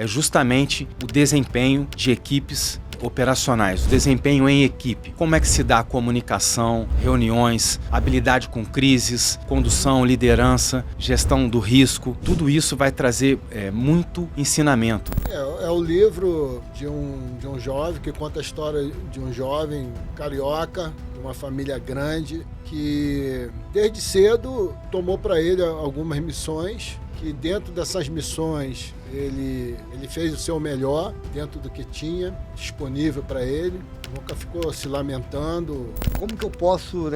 é justamente o desempenho de equipes operacionais, o desempenho em equipe. Como é que se dá a comunicação, reuniões, habilidade com crises, condução, liderança, gestão do risco. Tudo isso vai trazer muito ensinamento. É o livro de um jovem que conta a história de um jovem carioca, de uma família grande, que desde cedo tomou para ele algumas missões, que dentro dessas missões ele fez o seu melhor dentro do que tinha disponível para ele, nunca ficou se lamentando. Como que eu posso,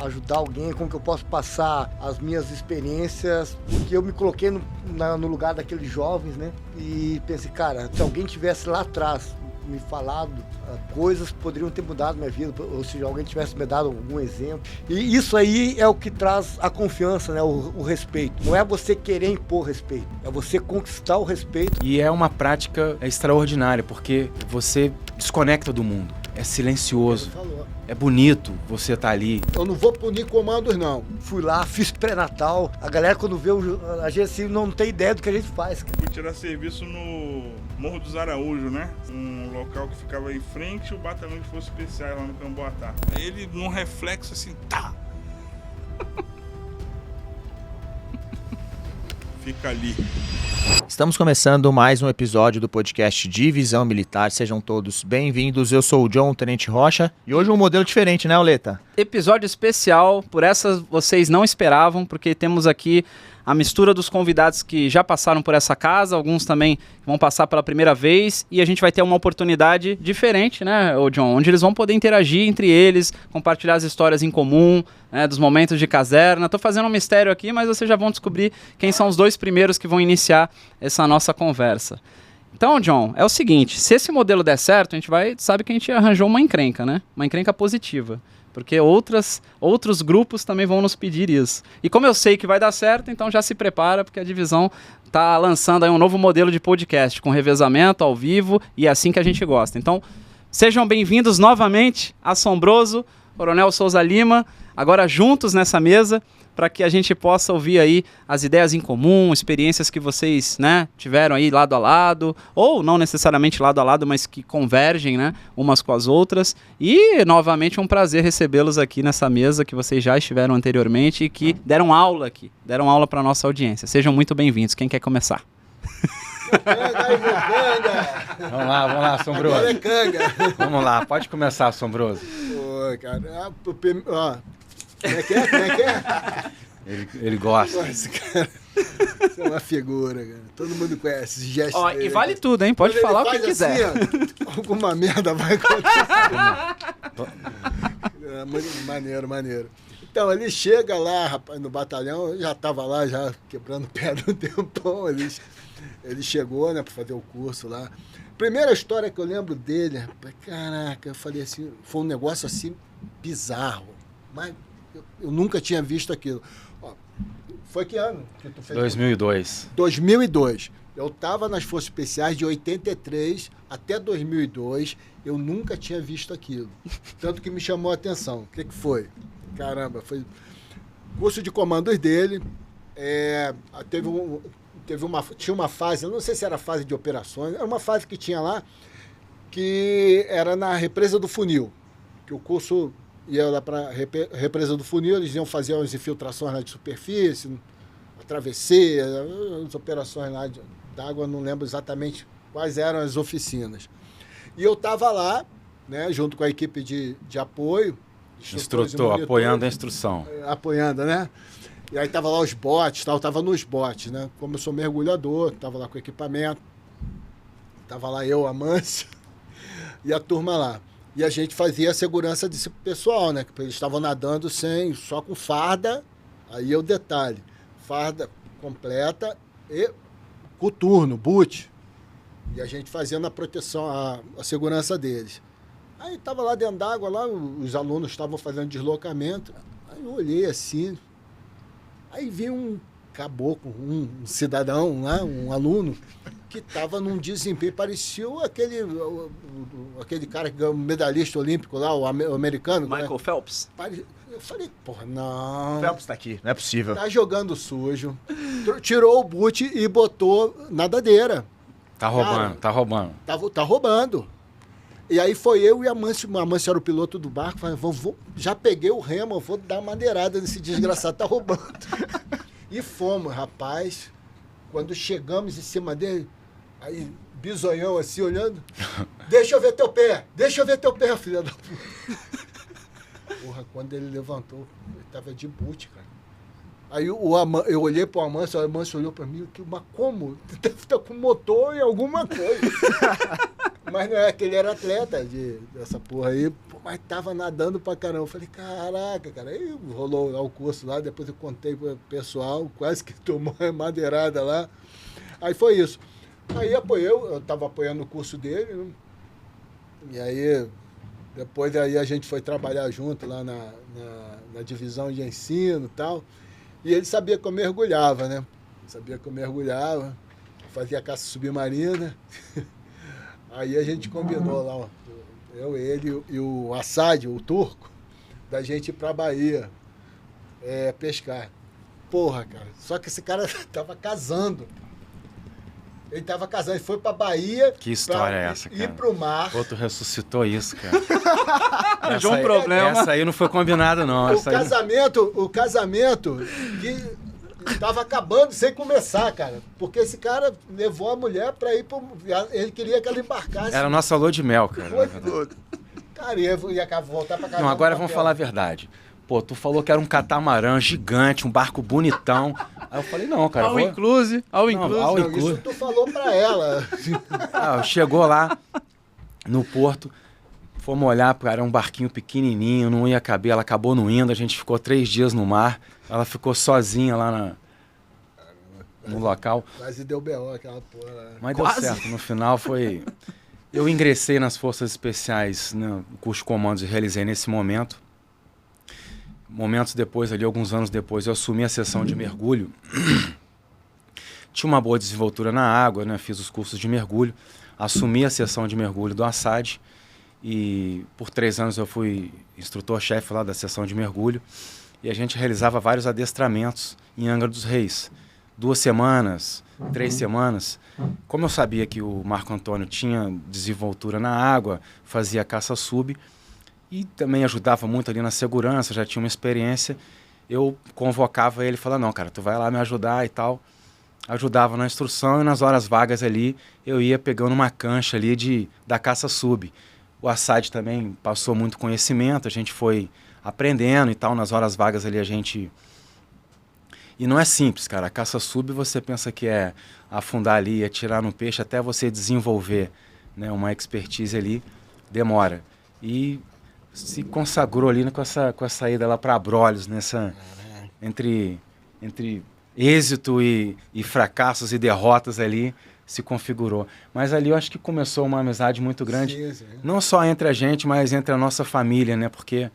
ajudar alguém, como que eu posso passar as minhas experiências, porque eu me coloquei no lugar daqueles jovens, né? E pensei, cara, se alguém tivesse lá atrás me falado coisas que poderiam ter mudado minha vida, ou se alguém tivesse me dado algum exemplo. E isso aí é o que traz a confiança, né? O respeito. Não é você querer impor respeito, é você conquistar o respeito. E é uma prática extraordinária, porque você desconecta do mundo. É silencioso, é bonito você estar ali. Eu não vou punir comandos, não. Fui lá, fiz pré-natal. A galera, quando vê a gente assim, não tem ideia do que a gente faz. Fui tirar serviço no Morro dos Araújos, né? Um local que ficava em frente ao batalhão de forças especiais lá no Camboatá. Aí ele, num reflexo assim, tá! Fica ali. Estamos começando mais um episódio do podcast Divisão Militar. Sejam todos bem-vindos. Eu sou o John, Tenente Rocha. E hoje um modelo diferente, né, Auleta? Episódio especial, por essas vocês não esperavam, porque temos aqui a mistura dos convidados que já passaram por essa casa, alguns também vão passar pela primeira vez, e a gente vai ter uma oportunidade diferente, né, John? Onde eles vão poder interagir entre eles, compartilhar as histórias em comum, né, dos momentos de caserna. Tô fazendo um mistério aqui, mas vocês já vão descobrir quem são os dois primeiros que vão iniciar essa nossa conversa. Então, John, é o seguinte, se esse modelo der certo, a gente sabe que a gente arranjou uma encrenca, né? Uma encrenca positiva. Porque outros grupos também vão nos pedir isso. E como eu sei que vai dar certo, então já se prepara, porque a divisão está lançando aí um novo modelo de podcast, com revezamento ao vivo, e é assim que a gente gosta. Então, sejam bem-vindos novamente, Assombroso, Coronel Souza Lima, agora juntos nessa mesa, para que a gente possa ouvir aí as ideias em comum, experiências que vocês, né, tiveram aí lado a lado, ou não necessariamente lado a lado, mas que convergem, né, umas com as outras. E, novamente, um prazer recebê-los aqui nessa mesa que vocês já estiveram anteriormente e que deram aula aqui, deram aula para a nossa audiência. Sejam muito bem-vindos. Quem quer começar? Vamos lá, Assombroso. Agora é canga. Vamos lá, pode começar, Assombroso. Pô, cara, Como é que é? Ele gosta. Pô, esse cara, isso é uma figura, cara. Todo mundo conhece esse gesto dele. E vale tudo, hein? Pode falar o que quiser. Assim, alguma merda vai acontecer. Maneiro. Então, ele chega lá, rapaz, no batalhão, eu já estava lá, já quebrando pedra um tempão. Ele chegou, né, para fazer o curso lá. Primeira história que eu lembro dele, rapaz, caraca, eu falei assim, foi um negócio assim bizarro. Mas eu nunca tinha visto aquilo. Ó, foi que ano que tu fez? 2002. 2002. Eu estava nas Forças Especiais de 83 até 2002. Eu nunca tinha visto aquilo. Tanto que me chamou a atenção. O que foi? Caramba, foi curso de comandos dele. Tinha uma fase, eu não sei se era fase de operações, era uma fase que tinha lá, que era na Represa do Funil, que o curso ia lá para a Represa do Funil, eles iam fazer umas infiltrações lá de superfície, a travessia, as operações lá d'água, não lembro exatamente quais eram as oficinas. E eu estava lá, né, junto com a equipe de apoio. Instrutor, apoiando a instrução. Apoiando, né? E aí tava lá os botes, tal, tava nos botes, né? Como eu sou mergulhador, tava lá com equipamento, tava lá eu, a Mâncio, e a turma lá. E a gente fazia a segurança desse pessoal, né? Que eles estavam nadando só com farda, aí é o detalhe, farda completa e coturno, boot. E a gente fazendo a proteção, a segurança deles. Aí tava lá dentro d'água, lá os alunos estavam fazendo deslocamento, aí eu olhei assim, aí vi um caboclo, um cidadão lá, um aluno, que estava num desempenho, parecia aquele cara que ganhou medalhista olímpico lá, o americano. Michael, né? Phelps. Eu falei, porra, não. O Phelps tá aqui, não é possível. Tá jogando sujo. Tirou o boot e botou nadadeira. Tá roubando, tá roubando. Tá roubando. E aí foi eu e a Amâncio era o piloto do barco, falei, já peguei o remo, vou dar uma maneirada nesse desgraçado, tá roubando. E fomos, rapaz. Quando chegamos em cima dele, aí bisonhão assim, olhando, deixa eu ver teu pé, filha da puta. Porra, quando ele levantou, ele tava de boot, cara. Aí eu olhei pro Amâncio, o Amâncio olhou pra mim, mas como? Deve estar com motor e alguma coisa. Mas não é que ele era atleta dessa porra aí, mas tava nadando pra caramba. Eu falei, caraca, cara. Aí rolou lá o curso lá, depois eu contei pro pessoal, quase que tomou uma madeirada lá. Aí foi isso. Aí eu tava apoiando o curso dele, né? E aí, depois aí a gente foi trabalhar junto lá na divisão de ensino e tal. E ele sabia que eu mergulhava, né? Fazia caça submarina. Aí a gente combinou lá, ó, eu, ele e o Assad, o turco, da gente ir pra Bahia pescar. Porra, cara, só que esse cara tava casando. Ele tava casando, ele foi pra Bahia. Que história é essa, cara? Ir pro mar. Pô, tu ressuscitou isso, cara. Arranjou um problema. Essa aí não foi combinada, não. O casamento que tava acabando sem começar, cara. Porque esse cara levou a mulher pra ir pro... Ele queria que ela embarcasse. Era a nossa lua de mel, cara. Foi, cara, ia voltar pra casa. Não, agora vamos falar a verdade. Pô, tu falou que era um catamarã gigante, um barco bonitão. Aí eu falei, não, cara. All inclusive. Isso tu falou pra ela. Chegou lá no porto, fomos olhar, cara, era um barquinho pequenininho, não ia caber, ela acabou não indo, a gente ficou 3 dias no mar, ela ficou sozinha lá no local. Quase deu B.O. aquela porra lá. Mas deu certo, no final foi... Eu ingressei nas Forças Especiais, né, no curso de comandos e realizei nesse momento. Momentos depois, ali, alguns anos depois, eu assumi a seção de mergulho. Tinha uma boa desenvoltura na água, né? Fiz os cursos de mergulho, assumi a seção de mergulho do Assad e por 3 anos eu fui instrutor-chefe lá da seção de mergulho e a gente realizava vários adestramentos em Angra dos Reis. 2 semanas, 3 semanas. Como eu sabia que o Marco Antônio tinha desenvoltura na água, fazia caça sub, e também ajudava muito ali na segurança, já tinha uma experiência, eu convocava ele e falava, não, cara, tu vai lá me ajudar e tal. Ajudava na instrução e nas horas vagas ali, eu ia pegando uma cancha ali da caça sub. O Assad também passou muito conhecimento, a gente foi aprendendo e tal, nas horas vagas ali a gente... E não é simples, cara, a caça sub você pensa que é afundar ali, atirar no peixe, até você desenvolver, né, uma expertise ali, demora. E... se consagrou ali, né, com essa ida lá para Abrolhos, entre êxito e fracassos e derrotas ali, se configurou. Mas ali eu acho que começou uma amizade muito grande, sim. Não só entre a gente, mas entre a nossa família, né, porque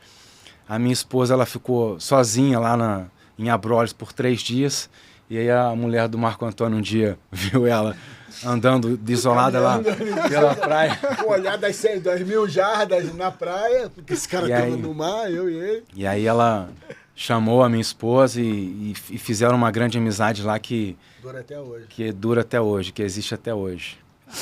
a minha esposa ela ficou sozinha lá em Abrolhos por 3 dias, e aí a mulher do Marco Antônio um dia viu ela andando desolada lá pela praia. Com o olhar das 2.000 jardas na praia, porque esse cara estava no mar, eu e ele. E aí ela chamou a minha esposa e fizeram uma grande amizade lá que... dura até hoje. Que dura até hoje, que existe até hoje.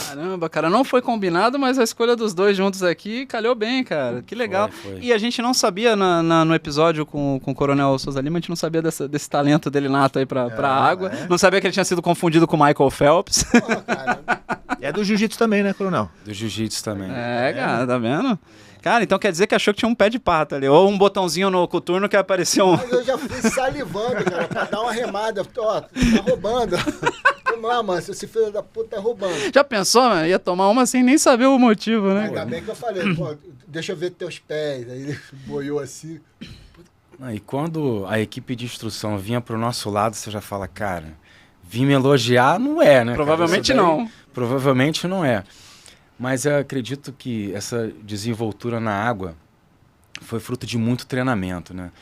Caramba, cara, não foi combinado, mas a escolha dos dois juntos aqui calhou bem, cara. Que legal. Foi. E a gente não sabia no episódio com o Coronel Souza Lima, a gente não sabia desse talento dele nato aí pra água. Não sabia que ele tinha sido confundido com o Michael Phelps. Cara. É do jiu-jitsu também, né, Coronel? Do jiu-jitsu também. Cara, tá vendo? Cara, então quer dizer que achou que tinha um pé de pato ali, ou um botãozinho no coturno que apareceu um... Mas eu já fui salivando, cara, pra dar uma remada. Ó, tá roubando. Vamos lá, mano, esse filho da puta tá roubando. Já pensou, mano? Ia tomar uma sem nem saber o motivo, né? Ainda bem que eu falei, pô, deixa eu ver teus pés. Aí ele boiou assim. E quando a equipe de instrução vinha pro nosso lado, você já fala, cara, vim me elogiar, não é, né? Provavelmente não. Provavelmente não é. Mas eu acredito que essa desenvoltura na água foi fruto de muito treinamento, né?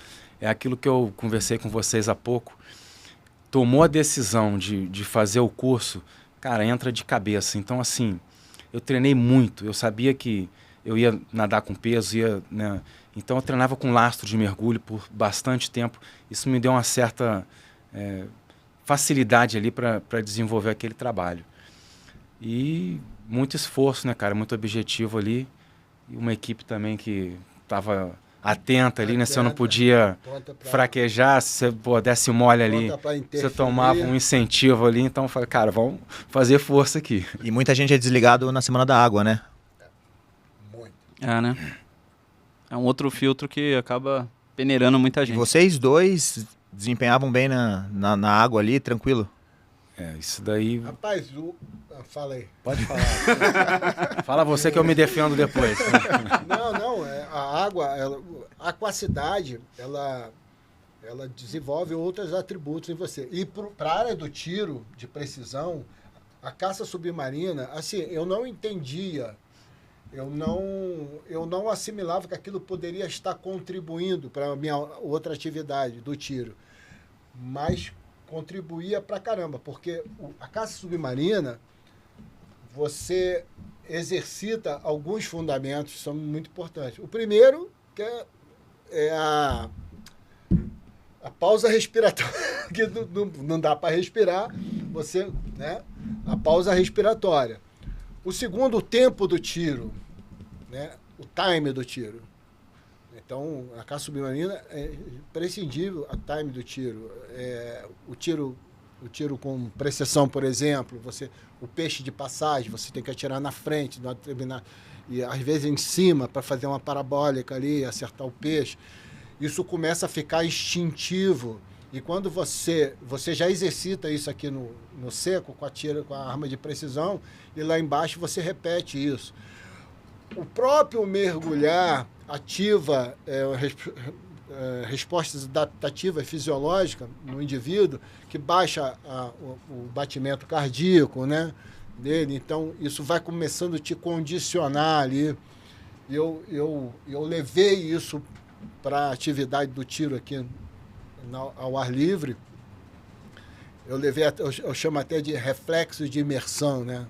É aquilo que eu conversei com vocês há pouco. Tomou a decisão de fazer o curso, cara, entra de cabeça. Então, assim, eu treinei muito. Eu sabia que eu ia nadar com peso, né? Então eu treinava com lastro de mergulho por bastante tempo. Isso me deu uma certa facilidade ali para desenvolver aquele trabalho. E muito esforço, né, cara? Muito objetivo ali. E uma equipe também que estava atenta ali, né? Se eu não podia fraquejar, se você desse mole ali, você tomava um incentivo ali. Então eu falei, cara, vamos fazer força aqui. E muita gente é desligado na Semana da Água, né? Muito. Né? É um outro filtro que acaba peneirando muita E gente. vocês dois desempenhavam bem na água ali, tranquilo? Isso daí... Rapaz, fala aí. Pode falar. Fala você que eu me defendo depois. Não, a água, a aquacidade, ela desenvolve outros atributos em você. E para a área do tiro de precisão, a caça submarina, assim, eu não entendia, eu não assimilava que aquilo poderia estar contribuindo para a minha outra atividade do tiro. Mas contribuía pra caramba, porque a caça submarina, você exercita alguns fundamentos que são muito importantes. O primeiro, que é a pausa respiratória, que não dá para respirar, você, né? A pausa respiratória. O segundo, o tempo do tiro, né? O time do tiro. Então, a caça submarina é imprescindível a time do tiro. O tiro com precessão, por exemplo, o peixe de passagem, você tem que atirar na frente, e às vezes em cima, para fazer uma parabólica ali, acertar o peixe. Isso começa a ficar instintivo. E quando você já exercita isso aqui no seco, com a arma de precisão, e lá embaixo você repete isso. O próprio mergulhar ativa respostas adaptativas fisiológicas no indivíduo, que baixa o batimento cardíaco, né, dele. Então, isso vai começando a te condicionar ali. Eu levei isso para a atividade do tiro aqui ao ar livre. Eu chamo até de reflexo de imersão, né,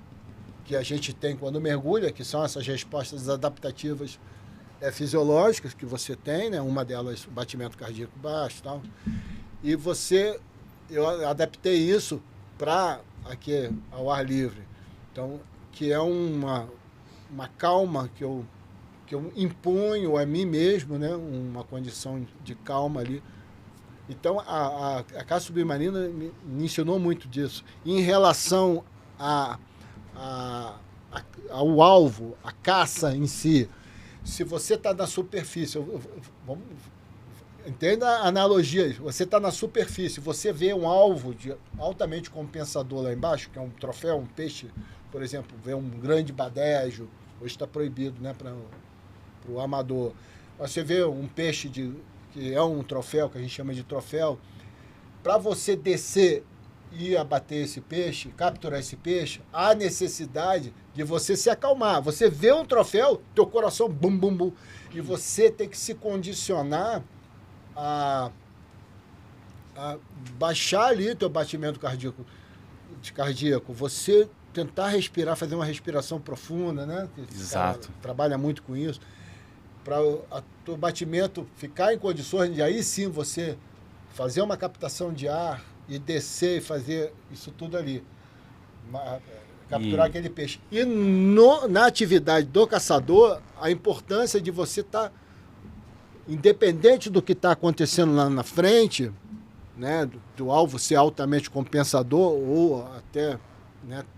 que a gente tem quando mergulha, que são essas respostas adaptativas fisiológicas que você tem, né? Uma delas, o batimento cardíaco baixo e tal. E eu adaptei isso para aqui ao ar livre. Então, que é uma calma que eu imponho a mim mesmo, né? Uma condição de calma ali. Então, a caça submarina me ensinou muito disso. Em relação ao alvo, a caça em si, se você está na superfície, entenda a analogia, você está na superfície, você vê um alvo altamente compensador lá embaixo, que é um troféu, um peixe, por exemplo, vê um grande badejo, hoje está proibido, né, para o amador. Você vê um peixe que é um troféu, que a gente chama de troféu, para você descer e abater esse peixe, capturar esse peixe, há necessidade de você se acalmar. Você vê um troféu, teu coração bum, bum, bum, e você tem que se condicionar a baixar ali teu batimento cardíaco. Você tentar respirar, fazer uma respiração profunda, né? Exato. Trabalha muito com isso. Para o teu batimento ficar em condições de aí sim você fazer uma captação de ar e descer e fazer isso tudo ali. Capturar aquele peixe. E na atividade do caçador, a importância de você estar, independente do que está acontecendo lá na frente, né, do alvo ser altamente compensador ou até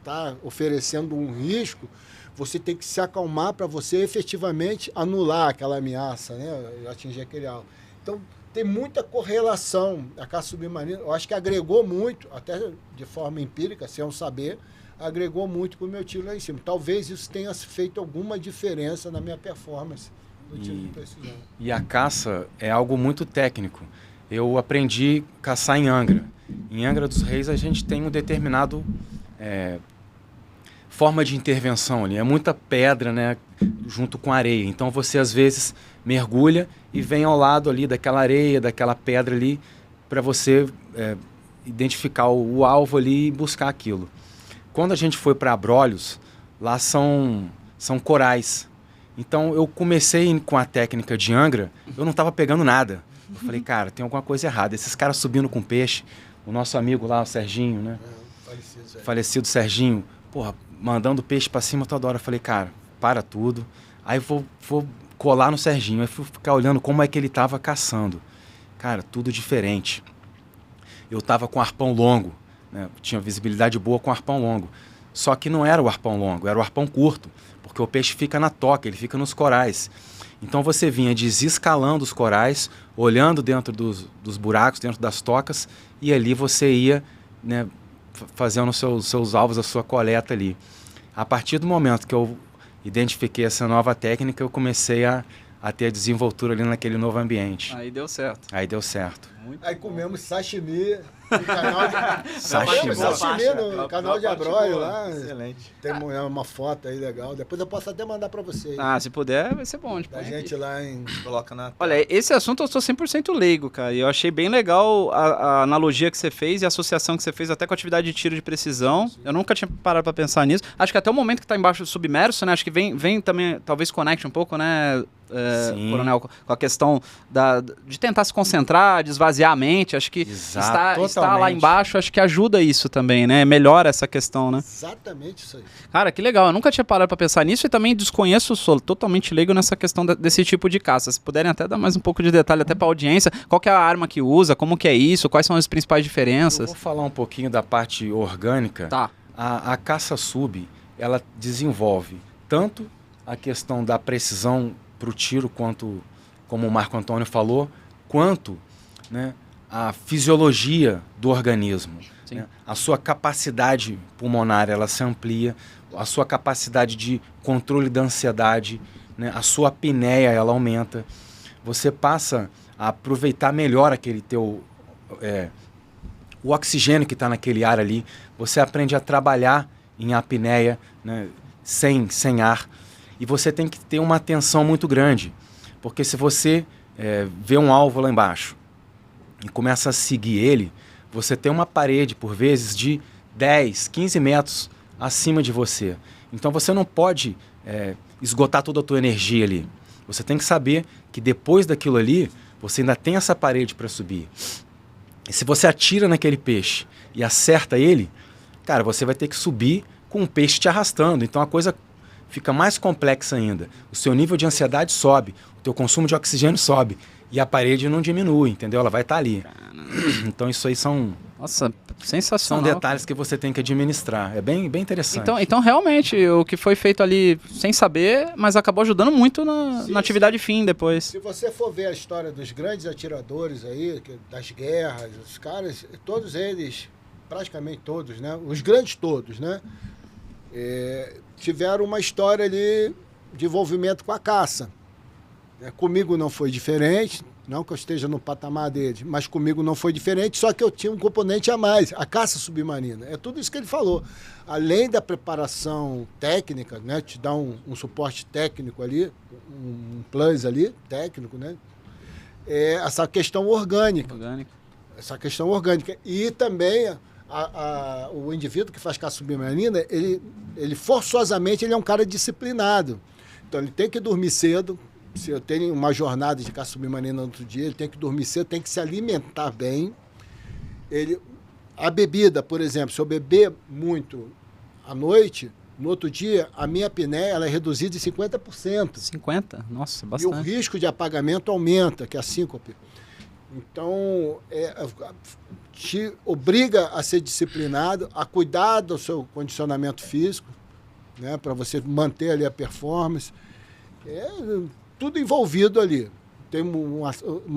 tá oferecendo um risco, você tem que se acalmar para você efetivamente anular aquela ameaça, né, atingir aquele alvo. Então, tem muita correlação. A caça submarina, eu acho que agregou muito, até de forma empírica, sem eu saber, agregou muito com o meu tiro lá em cima. Talvez isso tenha feito alguma diferença na minha performance no tiro de precisão. E a caça é algo muito técnico. Eu aprendi a caçar em Angra. Em Angra dos Reis a gente tem um determinado forma de intervenção ali. É muita pedra, né, junto com areia. Então você às vezes mergulha e vem ao lado ali daquela areia, daquela pedra ali, para você identificar o alvo ali e buscar aquilo. Quando a gente foi para Abrolhos, lá são corais. Então eu comecei com a técnica de Angra, eu não estava pegando nada. Eu falei, cara, tem alguma coisa errada. Esses caras subindo com peixe, o nosso amigo lá, o Serginho, né? Falecido Serginho, porra, mandando peixe para cima toda hora. Eu falei, cara, para tudo. Aí vou colar no Serginho. Aí fui ficar olhando como é que ele estava caçando. Cara, tudo diferente. Eu estava com arpão longo, né? Tinha visibilidade boa com arpão longo. Só que não era o arpão longo, era o arpão curto, porque o peixe fica na toca, ele fica nos corais. Então você vinha desescalando os corais, olhando dentro dos buracos, dentro das tocas, e ali você ia, né, fazendo seus alvos, a sua coleta ali. A partir do momento que eu identifiquei essa nova técnica, eu comecei a ter desenvoltura ali naquele novo ambiente. Aí deu certo. Aí deu certo. Aí comemos sashimi no canal de... Sashimi. no canal de Abróio lá. Excelente. Tem uma foto aí legal. Depois eu posso até mandar pra vocês. Se puder, vai ser bom. Da gente lá em... Coloca na... Olha, esse assunto eu sou 100% leigo, cara. E eu achei bem legal a analogia que você fez e a associação que você fez até com a atividade de tiro de precisão. Sim. Eu nunca tinha parado pra pensar nisso. Acho que até o momento que tá embaixo submerso, né? Acho que vem também, talvez conecte um pouco, né, Coronel, com a questão de tentar se concentrar, de esvaziar a mente. Acho que estar lá embaixo, acho que ajuda isso também, né? Melhora essa questão, né? Exatamente isso aí. Cara, que legal. Eu nunca tinha parado pra pensar nisso e também desconheço, sou totalmente leigo nessa questão desse tipo de caça. Se puderem até dar mais um pouco de detalhe até pra audiência, qual que é a arma que usa, como que é isso, quais são as principais diferenças? Eu vou falar um pouquinho da parte orgânica. Tá. A caça sub, ela desenvolve tanto a questão da precisão para o tiro, quanto, como o Marco Antônio falou, quanto, né, a fisiologia do organismo. Né? A sua capacidade pulmonar, ela se amplia, a sua capacidade de controle da ansiedade, né, a sua apneia, ela aumenta. Você passa a aproveitar melhor aquele teu... o oxigênio que está naquele ar ali. Você aprende a trabalhar em apneia, né, sem ar. E você tem que ter uma atenção muito grande, porque se você vê um alvo lá embaixo e começa a seguir ele, você tem uma parede, por vezes, de 10, 15 metros acima de você. Então você não pode esgotar toda a tua energia ali. Você tem que saber que depois daquilo ali, você ainda tem essa parede para subir. E se você atira naquele peixe e acerta ele, cara, você vai ter que subir com o peixe te arrastando. Então a coisa fica mais complexa ainda. O seu nível de ansiedade sobe, o teu consumo de oxigênio sobe e a parede não diminui, entendeu? Ela vai estar ali. Então isso aí são... Nossa, sensacional. São detalhes que você tem que administrar. É bem interessante. Então realmente, o que foi feito ali sem saber, mas acabou ajudando muito na atividade fim depois. Se você for ver a história dos grandes atiradores aí, das guerras, os caras, todos eles, praticamente todos, né? Os grandes todos, né? Tiveram uma história ali de envolvimento com a caça. Comigo não foi diferente, não que eu esteja no patamar deles, mas comigo não foi diferente, só que eu tinha um componente a mais, a caça submarina. É tudo isso que ele falou. Além da preparação técnica, né, te dá um suporte técnico ali, um plus ali, técnico, né? Essa questão orgânica. Essa questão orgânica. E também... o indivíduo que faz caça submarina, ele forçosamente ele é um cara disciplinado. Então ele tem que dormir cedo. Se eu tenho uma jornada de caça submarina no outro dia, ele tem que dormir cedo, tem que se alimentar bem. A bebida, por exemplo, se eu beber muito à noite, no outro dia, a minha apneia ela é reduzida em 50%. 50%? Nossa, bastante. E o risco de apagamento aumenta, que é a síncope. Então, te obriga a ser disciplinado, a cuidar do seu condicionamento físico, né, para você manter ali a performance. Tudo envolvido ali.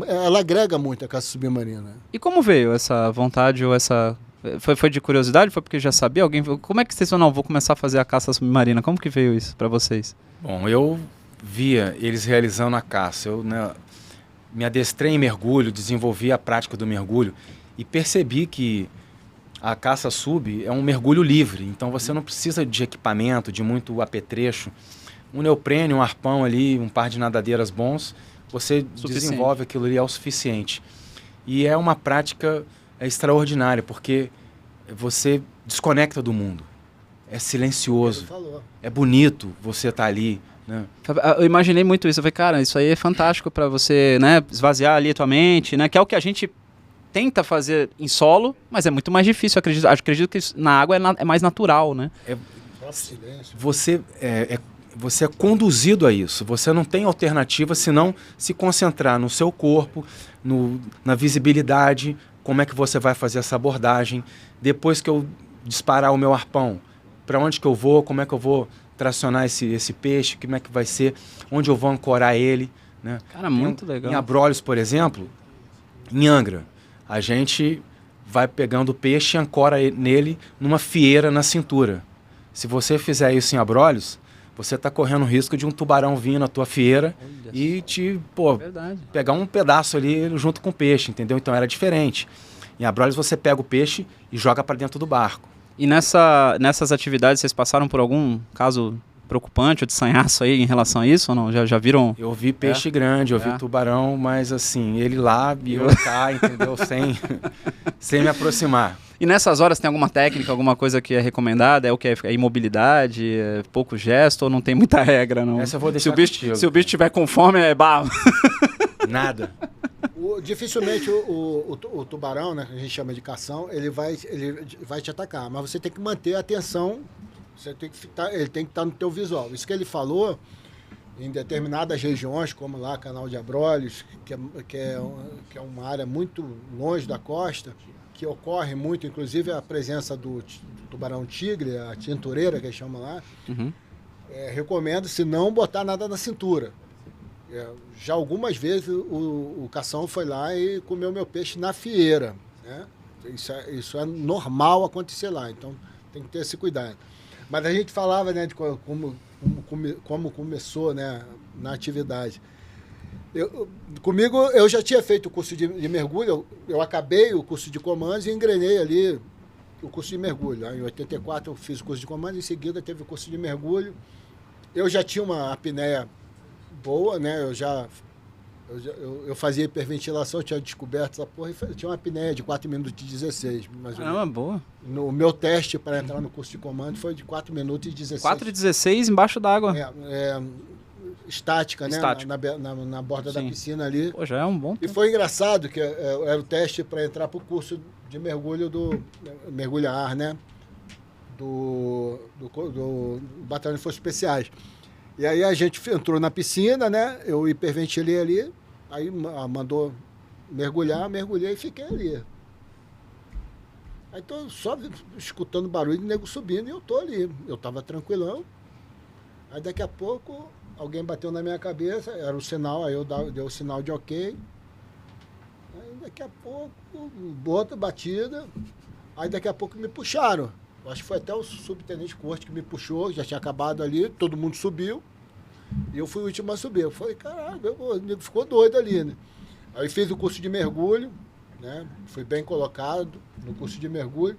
Ela agrega muito a caça submarina. E como veio essa vontade ou essa... Foi de curiosidade? Foi porque já sabia? Como é que vocês falaram, não, vou começar a fazer a caça submarina? Como que veio isso para vocês? Bom, eu via eles realizando a caça. Eu, né, me adestrei em mergulho, desenvolvi a prática do mergulho e percebi que a caça sub é um mergulho livre, então você não precisa de equipamento, de muito apetrecho. Um neoprene, um arpão ali, um par de nadadeiras bons, você desenvolve aquilo ali ao suficiente. E é uma prática extraordinária, porque você desconecta do mundo. É silencioso, é bonito você estar ali, né? Eu imaginei muito isso. Eu falei, cara, isso aí é fantástico para você, né, esvaziar ali a tua mente, né? Que é o que a gente tenta fazer em solo, mas é muito mais difícil. Acredito que na água é mais natural, né? Silêncio. você é conduzido a isso. Você não tem alternativa senão se concentrar no seu corpo, na visibilidade, como é que você vai fazer essa abordagem. Depois que eu disparar o meu arpão, para onde que eu vou, como é que eu vou tracionar esse peixe, como é que vai ser, onde eu vou ancorar ele. Né? Cara, muito legal. Em Abrolhos, por exemplo, em Angra, a gente vai pegando o peixe e ancora nele numa fieira na cintura. Se você fizer isso em Abrolhos, você está correndo o risco de um tubarão vir na tua fieira e pegar um pedaço ali junto com o peixe, entendeu? Então era diferente. Em Abrolhos você pega o peixe e joga para dentro do barco. E nessas atividades vocês passaram por algum caso preocupante ou de sanhaço aí em relação a isso ou não? Já viram? Eu vi peixe grande, eu vi tubarão, mas assim, ele lá e eu cá, entendeu? sem me aproximar. E nessas horas tem alguma técnica, alguma coisa que é recomendada? É o que é imobilidade, é pouco gesto ou não tem muita regra? Não? Essa eu vou deixar se o bicho tiver com fome, é barro. Nada. Dificilmente o tubarão, né, que a gente chama de cação, ele vai te atacar, mas você tem que manter a atenção, ele tem que estar no teu visual. Isso que ele falou, em determinadas regiões, como lá Canal de Abrolhos, que é uma área muito longe da costa, que ocorre muito, inclusive a presença do tubarão tigre, a tintureira que eles chamam lá, recomendo, se não botar nada na cintura. Já algumas vezes o cação foi lá e comeu meu peixe na fieira. Né? Isso é normal acontecer lá, então tem que ter esse cuidado. Mas a gente falava, né, de como começou, né, na atividade. Comigo, eu já tinha feito o curso de mergulho, eu acabei o curso de comandos e engrenei ali o curso de mergulho. Em 84 eu fiz o curso de comandos, em seguida teve o curso de mergulho. Eu já tinha uma apneia boa, né? Eu fazia hiperventilação, eu tinha descoberto essa porra, eu tinha uma apneia de 4 minutos e 16. Caramba, boa. No meu teste para entrar no curso de comando foi de 4 minutos e 16. 4 e 16 embaixo d'água. Estática, né? Estático. Na borda da piscina ali. Pô, já é um bom tempo. E foi engraçado que era o teste para entrar para o curso de mergulho mergulhar, né? Do Batalhão de Forças Especiais. E aí a gente entrou na piscina, né? Eu hiperventilei ali, aí mandou mergulhar, mergulhei e fiquei ali. Aí tô só escutando barulho de nego subindo e eu tô ali. Eu tava tranquilão. Aí daqui a pouco alguém bateu na minha cabeça, era o sinal, aí eu dei o sinal de ok. Aí daqui a pouco, outra batida. Aí daqui a pouco me puxaram. Acho que foi até o subtenente Corte que me puxou, já tinha acabado ali, todo mundo subiu. E eu fui o último a subir. Eu falei, caralho, o nego ficou doido ali, né? Aí fiz o curso de mergulho, né? Fui bem colocado no curso de mergulho.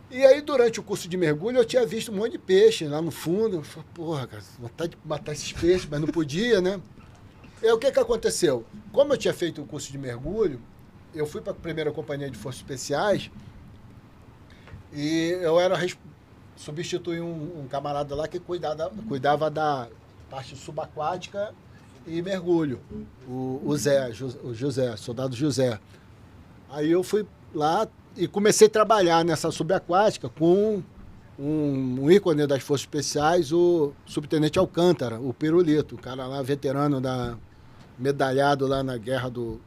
E aí, durante o curso de mergulho, eu tinha visto um monte de peixe lá no fundo. Eu falei, porra, cara, vontade de matar esses peixes, mas não podia, né? E aí, o que aconteceu? Como eu tinha feito o curso de mergulho, eu fui para a primeira companhia de Forças Especiais e eu substituí um camarada lá que cuidava da parte subaquática e mergulho, o José, soldado José. Aí eu fui lá e comecei a trabalhar nessa subaquática com um ícone das Forças Especiais, o subtenente Alcântara, o Pirulito, o cara lá veterano medalhado lá na guerra do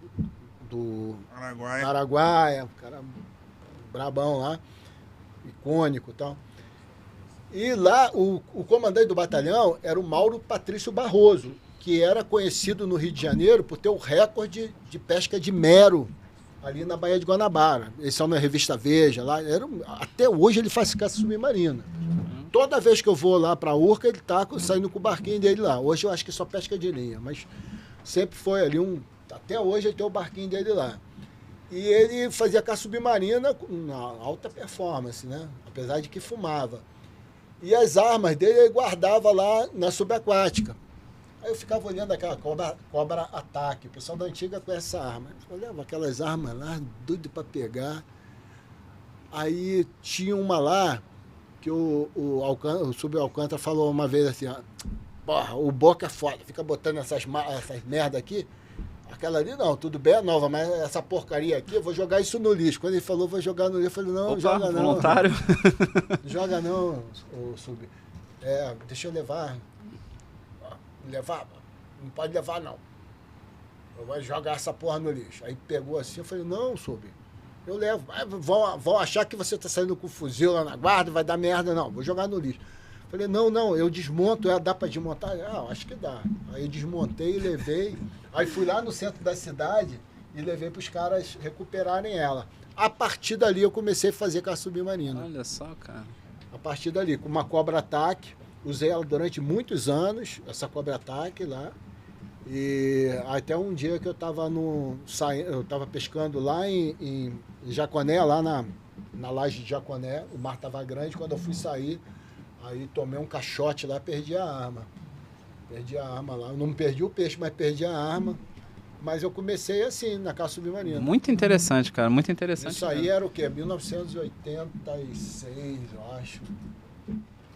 Araguaia, um cara brabão lá, icônico e tal. E lá, o comandante do batalhão era o Mauro Patrício Barroso, que era conhecido no Rio de Janeiro por ter o recorde de pesca de mero ali na Baía de Guanabara. Esse é na revista Veja. Lá, até hoje ele faz caça submarina. Toda vez que eu vou lá para a Urca, ele está saindo com o barquinho dele lá. Hoje eu acho que só pesca de linha, mas sempre foi ali até hoje ele tem o barquinho dele lá. E ele fazia caça submarina na alta performance, né? Apesar de que fumava. E as armas dele ele guardava lá na subaquática. Aí eu ficava olhando aquela cobra ataque. O pessoal da antiga com essa arma. Eu olhava aquelas armas lá, doido para pegar. Aí tinha uma lá que o subalcântara falou uma vez assim, ó, porra, o Boca é foda, fica botando essas merda aqui. Aquela ali não, tudo bem, é nova, mas essa porcaria aqui, eu vou jogar isso no lixo. Quando ele falou, vou jogar no lixo, eu falei, não, Opa, joga não. voluntário. Joga não, ô Sub. Deixa eu levar. Levar? Não pode levar, não. Eu vou jogar essa porra no lixo. Aí pegou assim, eu falei, não, Sub, eu levo. Vão achar que você tá saindo com fuzil lá na guarda, vai dar merda, não, vou jogar no lixo. Falei, não, eu desmonto, dá pra desmontar? Acho que dá. Aí desmontei e levei. Aí fui lá no centro da cidade e levei pros caras recuperarem ela. A partir dali eu comecei a fazer caça submarina. Olha só, cara. A partir dali, com uma cobra ataque, usei ela durante muitos anos, essa cobra ataque lá. E até um dia que eu tava pescando lá em Jaconé, lá na laje de Jaconé, o mar tava grande, quando eu fui sair, aí tomei um caixote lá, perdi a arma. Perdi a arma lá. Eu não perdi o peixe, mas perdi a arma. Mas eu comecei assim, na caça submarina. Muito interessante, cara. Muito interessante. Isso aí era o quê? 1986, eu acho.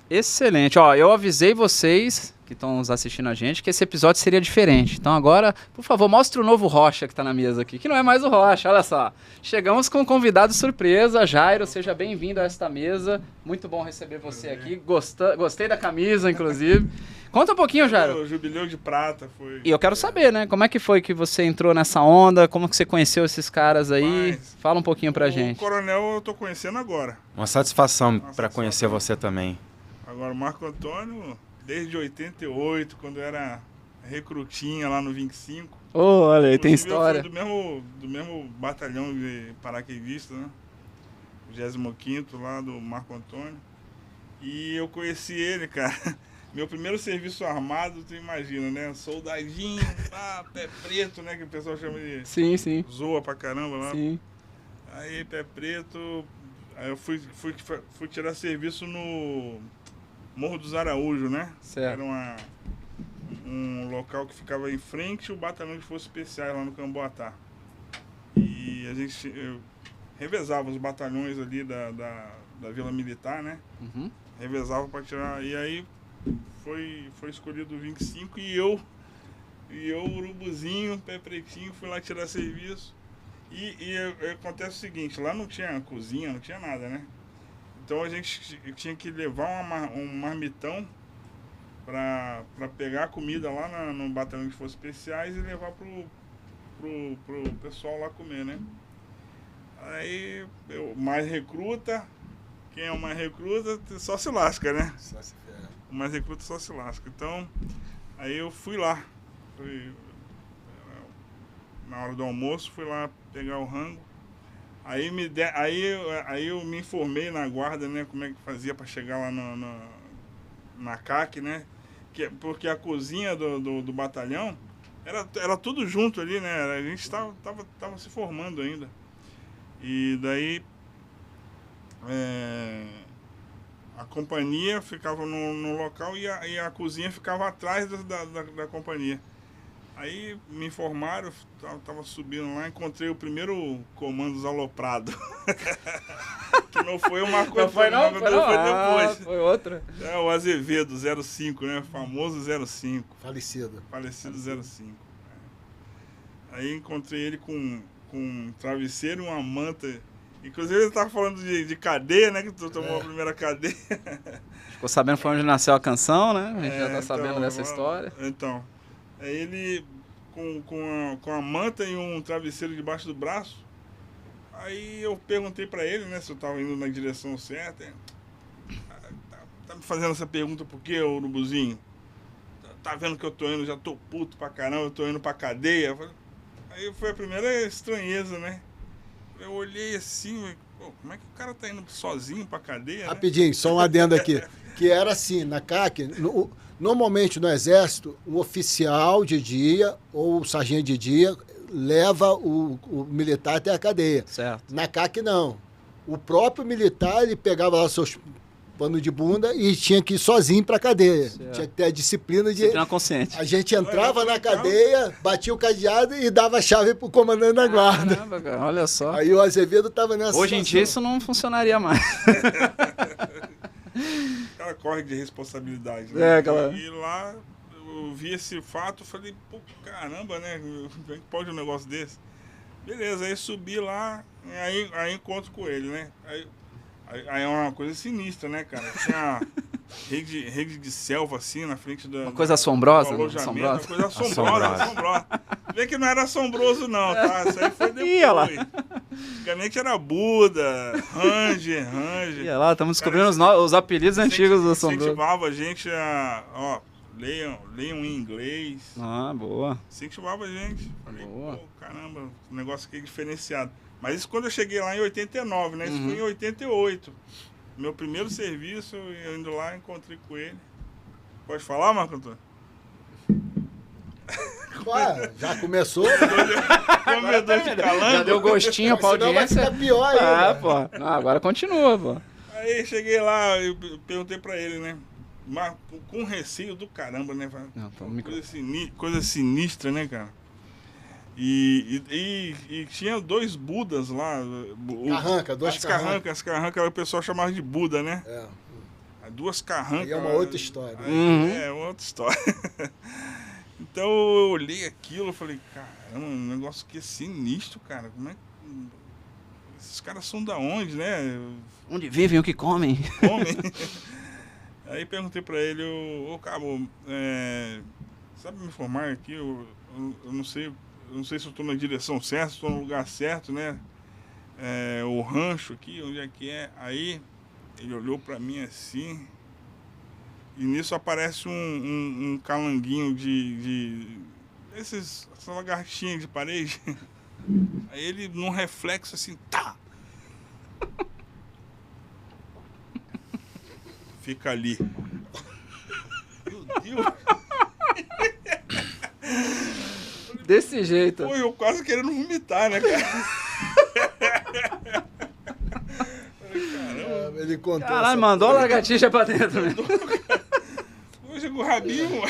Excelente. Ó, eu avisei vocês que estão nos assistindo a gente que esse episódio seria diferente. Então agora, por favor, mostre o novo Rocha que está na mesa aqui, que não é mais o Rocha, olha só. Chegamos com um convidado surpresa. Jairo, seja bem-vindo a esta mesa. Muito bom receber você aqui. Gostei da camisa, inclusive. Conta um pouquinho, Jairo. O Jubileu de Prata foi... E eu quero saber, né? Como é que foi que você entrou nessa onda? Como que você conheceu esses caras aí? Fala um pouquinho pra gente. O Coronel eu tô conhecendo agora. Uma satisfação para conhecer você também. Agora, o Marco Antônio, desde 88, quando era recrutinha lá no 25. Oh, olha aí, tem Inclusive, história. Eu fui do mesmo batalhão de paraquedistas, né? 25º lá do Marco Antônio. E eu conheci ele, cara. Meu primeiro serviço armado, tu imagina, né? Soldadinho, pé preto, né? Que o pessoal chama de... Sim, sim. Zoa pra caramba lá. Sim. Aí, pé preto... Aí eu fui tirar serviço no Morro dos Araújos, né? Certo. Era um local que ficava em frente ao batalhão de forças especiais lá no Camboatá. E a gente revezava os batalhões ali da Vila Militar, né? Uhum. Revezava para tirar... E aí foi escolhido o 25 e eu, urubuzinho, pé pretinho, fui lá tirar serviço. E acontece o seguinte, lá não tinha cozinha, não tinha nada, né? Então a gente tinha que levar um marmitão para pegar a comida lá no batalhão de forças especiais e levar pro pessoal lá comer, né? Aí, mais recruta, quem é o mais recruta só se lasca, né? Só se ferra. O mais recruta só se lasca. Então, aí eu fui lá. Na hora do almoço, fui lá pegar o rango. Aí eu me informei na guarda, né, como é que fazia para chegar lá na CAC, né? Porque a cozinha do batalhão era tudo junto ali, né? A gente tava se formando ainda. E daí a companhia ficava no local e a cozinha ficava atrás da companhia. Aí me informaram, tava subindo lá, encontrei o primeiro Comandos Aloprado. Que não foi o Marco Antônio, foi depois. Foi outro. É o Azevedo, 05, né? Famoso 05. Falecido. Falecido 05. Aí encontrei ele com um travesseiro e uma manta. Inclusive ele tava falando de cadeia, né? Que tu tomou a primeira cadeia. Ficou sabendo foi onde nasceu a canção, né? A gente já tá sabendo dessa história. Então, aí ele com a manta e um travesseiro debaixo do braço. Aí eu perguntei pra ele, né, se eu tava indo na direção certa. Tá me fazendo essa pergunta por quê, urubuzinho? Tá vendo que eu tô indo, já tô puto pra caramba, eu tô indo pra cadeia. Aí foi a primeira estranheza, né? Eu olhei assim, pô, como é que o cara tá indo sozinho pra cadeia? Rapidinho, só um adendo aqui. Que era assim, na CAC, normalmente no Exército, o oficial de dia ou o sargento de dia leva o militar até a cadeia. Certo. Na CAC, não. O próprio militar, ele pegava lá seus panos de bunda e tinha que ir sozinho para a cadeia. Certo. Tinha que ter a disciplina de... Disciplina consciente. A gente entrava na cadeia, batia o cadeado e dava a chave pro comandante da guarda. Caramba, cara, olha só. Aí o Azevedo estava nessa Hoje em dia isso não funcionaria mais. Ela corre de responsabilidade, né? É, aquela... E lá eu vi esse fato, eu falei, pô, caramba, né? Como é que pode um negócio desse? Beleza, aí subi lá, aí encontro com ele, né? Aí é uma coisa sinistra, né, cara? Tinha rede de selva assim na frente da. Uma coisa assombrosa, do alojamento, assombrosa. uma coisa assombrosa. Vê que não era assombroso, não, tá? Isso aí foi depois. Ia lá. Antigamente era Buda, Ranger. Ia lá, estamos descobrindo os apelidos antigos do assombroso. Incentivava a gente a, ó, leiam em inglês. Ah, boa. Incentivava a gente. Falei, Boa. pô, caramba, o negócio aqui é diferenciado. Mas isso quando eu cheguei lá em 89, né? Isso foi em 88. Meu primeiro serviço, eu indo lá, encontrei com ele. Pode falar, Marco Antônio? Ué, já começou? Comedor de calango. Já deu gostinho pra Senão vai audiência. ficar pior ainda. Ah, pô. Não, agora continua, pô. Aí cheguei lá, eu perguntei pra ele, né? Mas com receio do caramba, né? Não, tô Coisa sinistra, né, cara? E tinha 2 Budas lá. Dois As carrancas, o pessoal chamava de Buda, né? É. 2 carrancas. Aí é uma outra história. Aí, é outra história. Então eu olhei aquilo e falei, caramba, um negócio que é sinistro, cara. Como é que. Esses caras são da onde, né? Onde vivem, o que comem. Homem. Aí perguntei pra ele, ô Cabo, sabe me informar aqui? Eu não sei se eu tô na direção certa, se estou no lugar certo, né? O rancho aqui, onde é que é? Aí ele olhou pra mim assim, e nisso aparece um calanguinho essa lagartinha de parede. Aí ele, num reflexo assim, tá! Fica ali. Meu Deus! Desse jeito. Pô, eu quase querendo vomitar, né, cara? Caramba, Ele contou. Caralho, mandou a lagartixa pra dentro, né? hoje com o rabinho.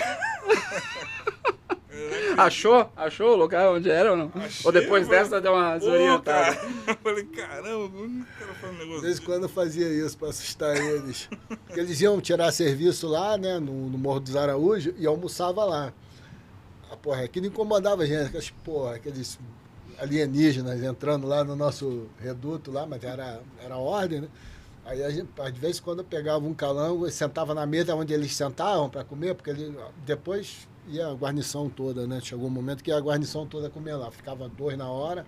Achou o lugar onde era ou não? Achei, Ou depois mano. dessa deu uma Pô, desorientada? cara. Eu falei, caramba, como o cara faz um negócio De vez em quando eu fazia isso pra assustar eles. Porque eles iam tirar serviço lá, né, no Morro dos Araújos, e almoçava lá. Porra, aquilo incomodava a gente, aqueles alienígenas entrando lá no nosso reduto lá, mas era ordem, né? Aí a gente, às vezes, quando eu pegava um calango, eu sentava na mesa onde eles sentavam para comer, porque depois ia a guarnição toda, né? Chegou um momento que ia a guarnição toda comer lá. Ficava 2 na hora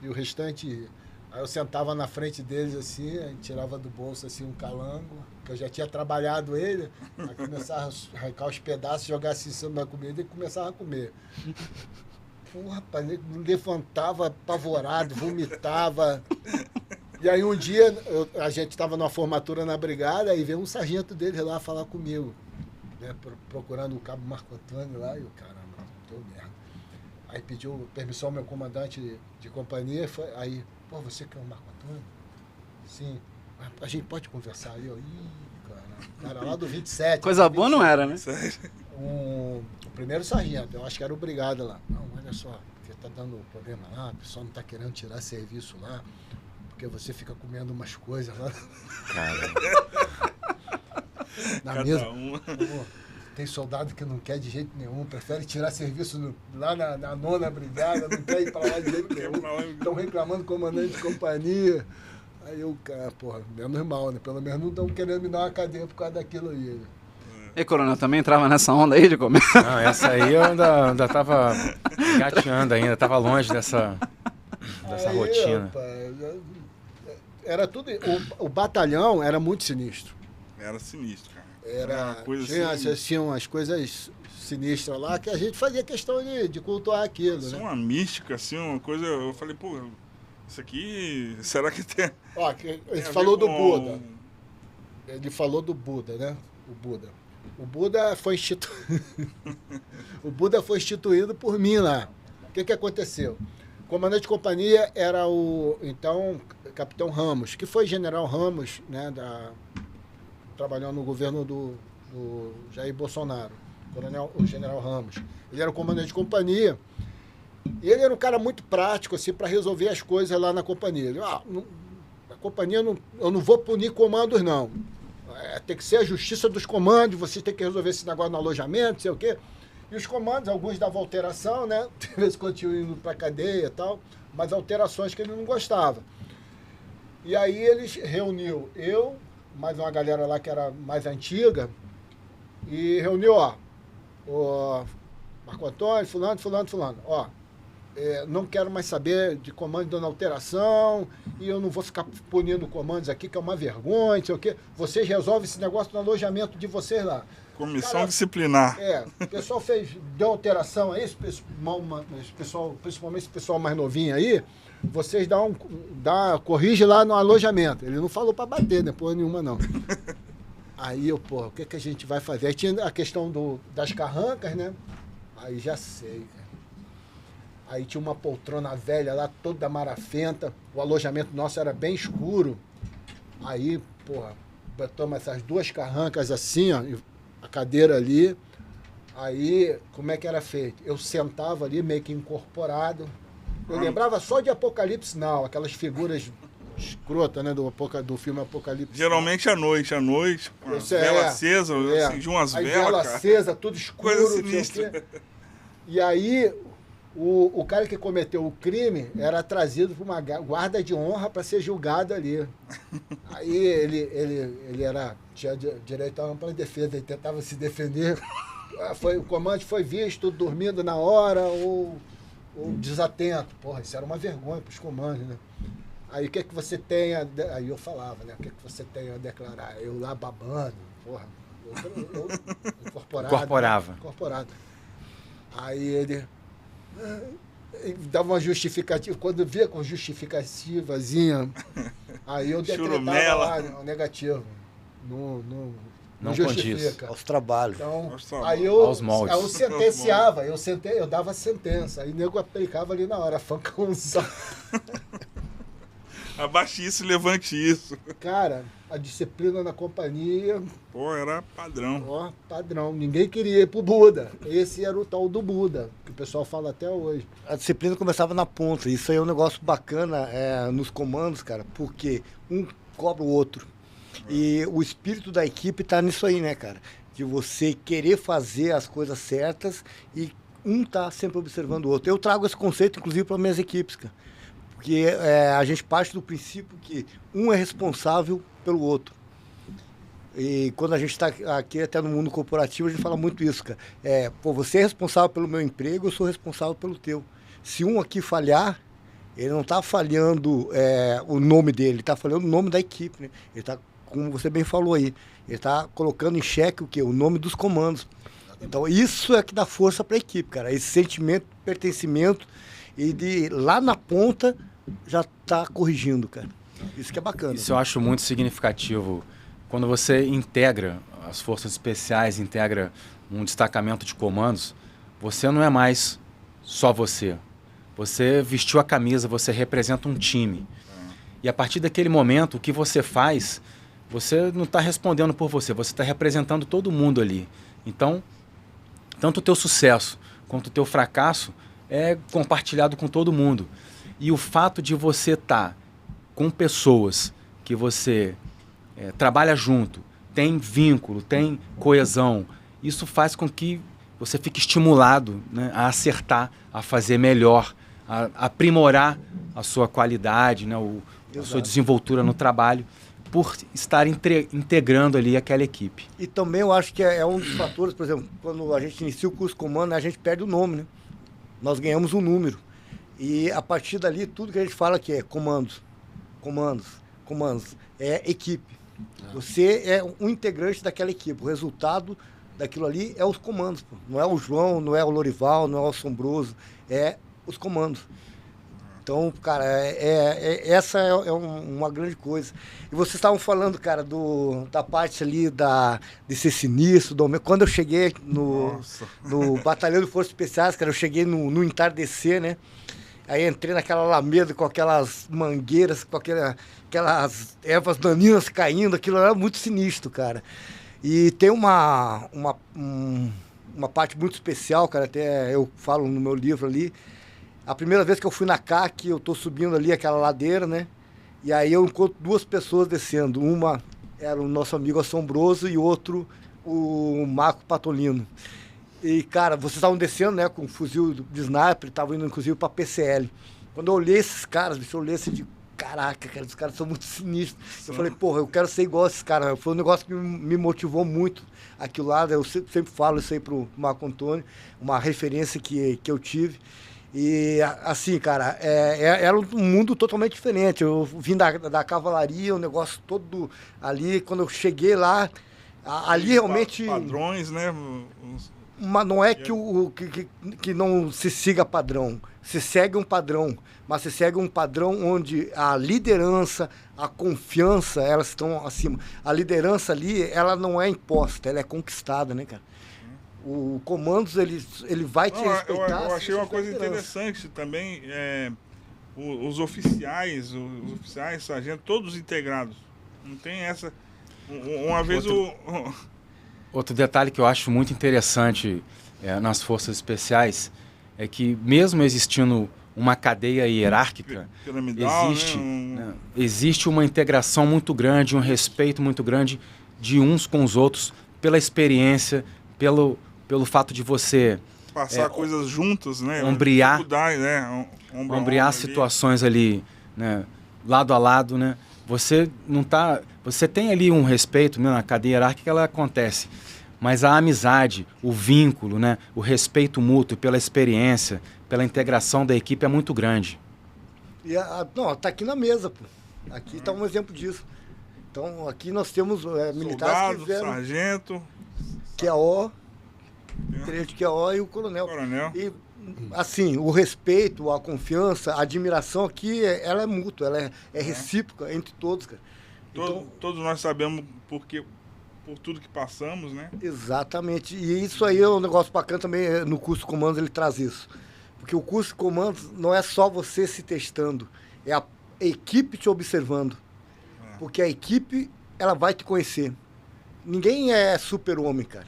e o restante ia. Aí eu sentava na frente deles assim, aí tirava do bolso assim um calango, que eu já tinha trabalhado ele, aí começava a arrancar os pedaços, jogar assim em cima da comida e começava a comer. Pô, rapaz, ele levantava apavorado, vomitava. E aí um dia a gente estava numa formatura na brigada, aí veio um sargento deles lá falar comigo, né, procurando o cabo Marco Antônio lá, e o caramba, deu merda. Aí pediu permissão ao meu comandante de companhia, aí, pô, você que é o Marco Antônio? Sim. A gente pode conversar? Aí eu, cara lá do 27. Coisa boa não era, né? O primeiro sargento, eu acho que era o brigada lá. Não, olha só, porque tá dando problema lá, o pessoal não tá querendo tirar serviço lá, porque você fica comendo umas coisas lá. Na mesa. Pô, tem soldado que não quer de jeito nenhum, prefere tirar serviço lá na 9ª brigada, não quer ir pra lá de jeito nenhum. Estão reclamando com o comandante de companhia. Aí eu, cara, porra, menos mal, né? Pelo menos não estão querendo me dar uma cadeia por causa daquilo aí, né? E coronel, também entrava nessa onda aí de comer? Não, essa aí eu ainda tava gateando ainda, tava longe dessa aí, rotina. Rapaz, era tudo. O batalhão era muito sinistro. Era sinistro, cara. Era uma coisa tinha umas coisas sinistras lá que a gente fazia questão de cultuar aquilo, Isso é né? uma mística, assim, uma coisa. Eu falei, pô, isso aqui. Será que tem. Ó, ele falou do Buda. Ele falou do Buda, né? O Buda foi o Buda foi instituído por mim lá. O que aconteceu? O comandante de companhia era o, então, capitão Ramos, que foi general Ramos, né, trabalhando no governo do Jair Bolsonaro, o general Ramos. Ele era o comandante de companhia. E ele era um cara muito prático, assim, para resolver as coisas lá na companhia. Ele, a companhia, eu não vou punir comandos, não. tem que ser a justiça dos comandos, você tem que resolver esse negócio no alojamento, não sei o quê. E os comandos, alguns davam alteração, né? De vez em quando tinham indo pra cadeia e tal, mas alterações que ele não gostava. E aí eles reuniu eu, mais uma galera lá que era mais antiga, e reuniu, o Marco Antônio, fulano, não quero mais saber de comando dando alteração, e eu não vou ficar punindo comandos aqui, que é uma vergonha, não sei o quê. Vocês resolvem esse negócio no alojamento de vocês lá. Comissão disciplinar. O pessoal deu alteração aí, principalmente esse pessoal mais novinho aí, vocês corrige lá no alojamento. Ele não falou para bater, né? Porra nenhuma, não. Aí o que a gente vai fazer? Aí tinha a questão das carrancas, né? Aí já sei, cara. Aí tinha uma poltrona velha lá, toda marafenta. O alojamento nosso era bem escuro. Aí, botamos essas 2 carrancas assim, ó, a cadeira ali. Aí, como é que era feito? Eu sentava ali, meio que incorporado. Eu lembrava só de Apocalipse Now, aquelas figuras escrotas, né, do filme Apocalipse. Geralmente à noite, com a vela acesa, acendiam umas velas, vela acesa, tudo escuro, coisa sinistra. E aí, o cara que cometeu o crime era trazido para uma guarda de honra para ser julgado ali. Aí ele tinha direito à ampla defesa, ele tentava se defender. O comando foi visto dormindo na hora ou desatento. Isso era uma vergonha para os comandos, né? Aí o que você tem Aí eu falava, né? O que você tem a declarar? Eu lá babando, eu incorporado. Incorporado. Aí ele dava uma justificativa, quando via com justificativazinha, aí eu decretava lá, negativo. Não justifica. Aos trabalhos. Então, aos moldes. Aí eu sentenciava, eu dava a sentença, aí o nego aplicava ali na hora, fancãozão. Abaixe isso e levante isso. Cara, a disciplina na companhia... era padrão. Padrão. Ninguém queria ir pro Buda. Esse era o tal do Buda, que o pessoal fala até hoje. A disciplina começava na ponta. Isso aí é um negócio bacana nos comandos, cara, porque um cobra o outro. E o espírito da equipe tá nisso aí, né, cara? De você querer fazer as coisas certas e um tá sempre observando o outro. Eu trago esse conceito, inclusive, para minhas equipes, cara. Porque a gente parte do princípio que um é responsável pelo outro. E quando a gente está aqui, até no mundo corporativo, a gente fala muito isso, cara. Você é responsável pelo meu emprego, eu sou responsável pelo teu. Se um aqui falhar, ele não está falhando o nome dele, ele está falhando o nome da equipe, né? Ele está, como você bem falou aí, ele está colocando em xeque o quê? O nome dos comandos. Então, isso é que dá força para a equipe, cara. Esse sentimento de pertencimento e de lá na ponta já tá corrigindo, cara. Isso que é bacana. Isso eu acho muito significativo. Quando você integra as forças especiais, integra um destacamento de comandos, você não é mais só você. Você vestiu a camisa, você representa um time. E a partir daquele momento, o que você faz, você não está respondendo por você está representando todo mundo ali. Então, tanto o teu sucesso quanto o teu fracasso é compartilhado com todo mundo. E o fato de você estar com pessoas que você trabalha junto, tem vínculo, tem coesão, isso faz com que você fique estimulado, né, a acertar, a fazer melhor, a aprimorar a sua qualidade, né, a sua desenvoltura no trabalho, por estar integrando ali aquela equipe. E também eu acho que é um dos fatores, por exemplo, quando a gente inicia o curso comando, a gente perde o nome, né? Nós ganhamos um número. E a partir dali, tudo que a gente fala que é comandos, é equipe. Você é um integrante daquela equipe. O resultado daquilo ali é os comandos. Pô. Não é o João, não é o Lorival, não é o Assombroso, é os comandos. Então, cara, essa é uma grande coisa. E vocês estavam falando, cara, da parte ali de ser sinistro. Quando eu cheguei no Batalhão de Forças Especiais, cara, eu cheguei no entardecer, né? Aí entrei naquela alameda com aquelas mangueiras, com aquelas ervas daninhas caindo, aquilo era muito sinistro, cara. E tem uma parte muito especial, cara, até eu falo no meu livro ali. A primeira vez que eu fui na CAC, eu tô subindo ali aquela ladeira, né? E aí eu encontro 2 pessoas descendo, uma era o nosso amigo Assombroso e outro, o Marco Patolino. E, cara, vocês estavam descendo, né, com um fuzil de sniper, estavam indo, inclusive, pra PCL. Quando eu olhei esses caras, bicho, eu olhei assim de, caraca, cara, os caras são muito sinistros. Eu falei, porra, eu quero ser igual a esses caras. Foi um negócio que me motivou muito aquilo lá. Eu sempre falo isso aí pro Marco Antônio, uma referência que eu tive. E, assim, cara, era um mundo totalmente diferente. Eu vim da cavalaria, o negócio todo ali. Quando eu cheguei lá, ali realmente... Padrões, né? Mas não é que não se siga padrão. Se segue um padrão, mas se segue um padrão onde a liderança, a confiança, elas estão acima. A liderança ali, ela não é imposta, ela é conquistada, né, cara? O comandos, ele vai te respeitar. Eu achei uma coisa interessante também, os oficiais, sargentos, todos integrados. Não tem essa... Uma vez Outro detalhe que eu acho muito interessante nas forças especiais é que mesmo existindo uma cadeia hierárquica, piramidal, existe uma integração muito grande, um respeito muito grande de uns com os outros, pela experiência, pelo fato de você... Passar coisas juntas, né? Ombrear ombrear situações ali, né, lado a lado, né? Você não tá... Você tem ali um respeito, né, na cadeia hierárquica, ela acontece. Mas a amizade, o vínculo, né, o respeito mútuo pela experiência, pela integração da equipe é muito grande. E não, tá aqui na mesa, pô. Aqui tá um exemplo disso. Então, aqui nós temos militares soldado, que fizeram... sargento... QO, tenente QO e o coronel. E, assim, o respeito, a confiança, a admiração aqui, ela é mútua, ela é recíproca entre todos, cara. Então, todos nós sabemos por tudo que passamos, né? Exatamente. E isso aí é um negócio bacana também, no curso de comandos ele traz isso. Porque o curso de comandos não é só você se testando, é a equipe te observando. Porque a equipe, ela vai te conhecer. Ninguém é super-homem, cara.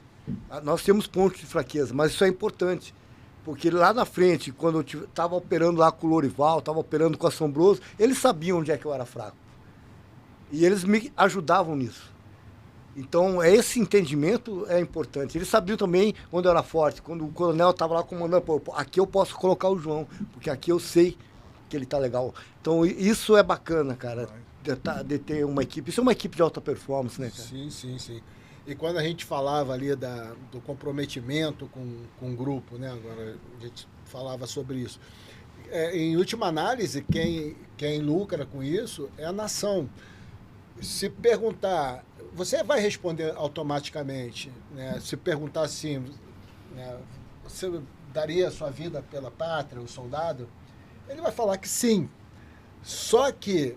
Nós temos pontos de fraqueza, mas isso é importante. Porque lá na frente, quando eu estava operando lá com o Lorival, estava operando com o Assombroso, eles sabiam onde é que eu era fraco. E eles me ajudavam nisso. Então, esse entendimento é importante. Eles sabiam também onde eu era forte. Quando o coronel estava lá comandando, pô, aqui eu posso colocar o João, porque aqui eu sei que ele está legal. Então, isso é bacana, cara, de ter uma equipe. Isso é uma equipe de alta performance, né, cara? Sim. E quando a gente falava ali do comprometimento com o grupo, né? Agora a gente falava sobre isso. Em última análise, quem lucra com isso é a nação. Se perguntar, você vai responder automaticamente, né? Se perguntar assim, né, você daria a sua vida pela pátria, o soldado? Ele vai falar que sim. Só que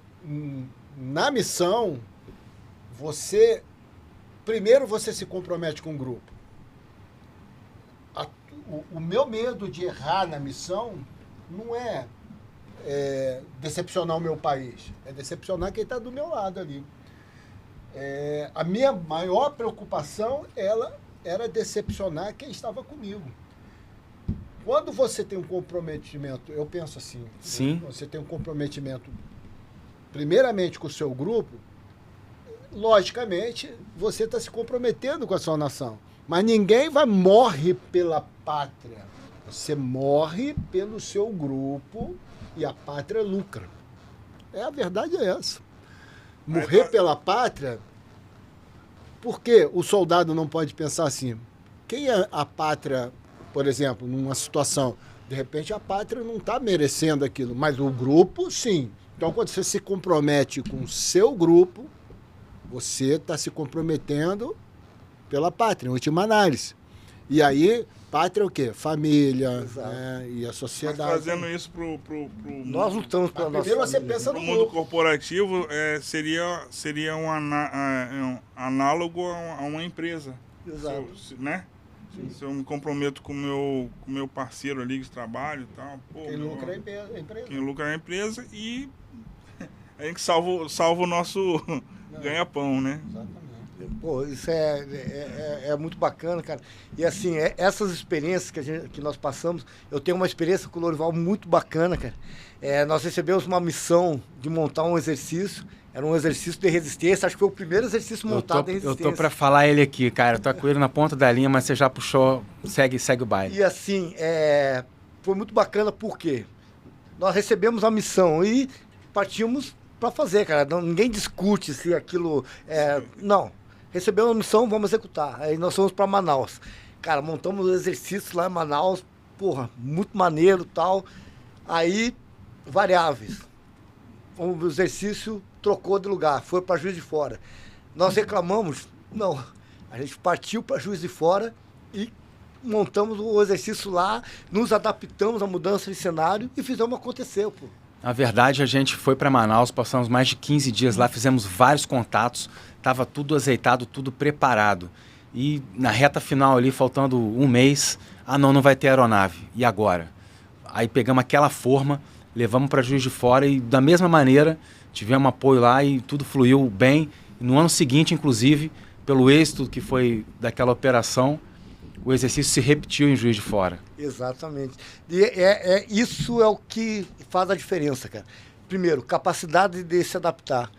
na missão, primeiro você se compromete com o grupo. O meu medo de errar na missão não é decepcionar o meu país, é decepcionar quem está do meu lado ali. A minha maior preocupação era decepcionar quem estava comigo. Quando você tem um comprometimento, eu penso assim, Sim. Você tem um comprometimento primeiramente com o seu grupo, logicamente você está se comprometendo com a sua nação. Mas ninguém morre pela pátria. Você morre pelo seu grupo e a pátria lucra. A verdade é essa. Morrer pela pátria, por que o soldado não pode pensar assim? Quem é a pátria, por exemplo, numa situação, de repente a pátria não está merecendo aquilo, mas o grupo, sim. Então, quando você se compromete com o seu grupo, você está se comprometendo pela pátria, em última análise. E aí, pátria é o quê? Família, né? E a sociedade. Mas fazendo isso pro Nós lutamos pela nossa primeiro você família. pensa no no mundo grupo. corporativo, seria um análogo a uma empresa. Exato. Né? Se eu me comprometo com o meu parceiro ali de trabalho e tal. Pô, Quem lucra é a empresa. Quem lucra é a empresa e a gente salva o nosso ganha-pão, né? Exatamente. Pô, isso é muito bacana, cara. E assim, essas experiências que nós passamos, eu tenho uma experiência com o Lorival muito bacana, cara. Nós recebemos uma missão de montar um exercício Era um exercício de resistência, acho que foi o primeiro exercício montado em resistência. Eu tô pra falar ele aqui, cara. Eu tô com ele na ponta da linha, mas você já puxou, segue o baile. E assim, foi muito bacana porque nós recebemos a missão e partimos para fazer, cara. Ninguém discute se aquilo... não, recebemos a missão, vamos executar. Aí nós fomos para Manaus. Cara, montamos exercícios lá em Manaus, porra, muito maneiro e tal. Aí, variáveis. O exercício trocou de lugar, foi para Juiz de Fora. Nós reclamamos? Não. A gente partiu para Juiz de Fora e montamos o exercício lá, nos adaptamos à mudança de cenário e fizemos acontecer, pô. Na verdade, a gente foi para Manaus, passamos mais de 15 dias lá, fizemos vários contatos, estava tudo azeitado, tudo preparado. E na reta final ali, faltando um mês, não vai ter aeronave. E agora? Aí pegamos aquela forma, levamos para Juiz de Fora e da mesma maneira tivemos apoio lá e tudo fluiu bem. E no ano seguinte, inclusive, pelo êxito que foi daquela operação, o exercício se repetiu em Juiz de Fora. Exatamente. E isso é o que faz a diferença, cara. Primeiro, capacidade de se adaptar.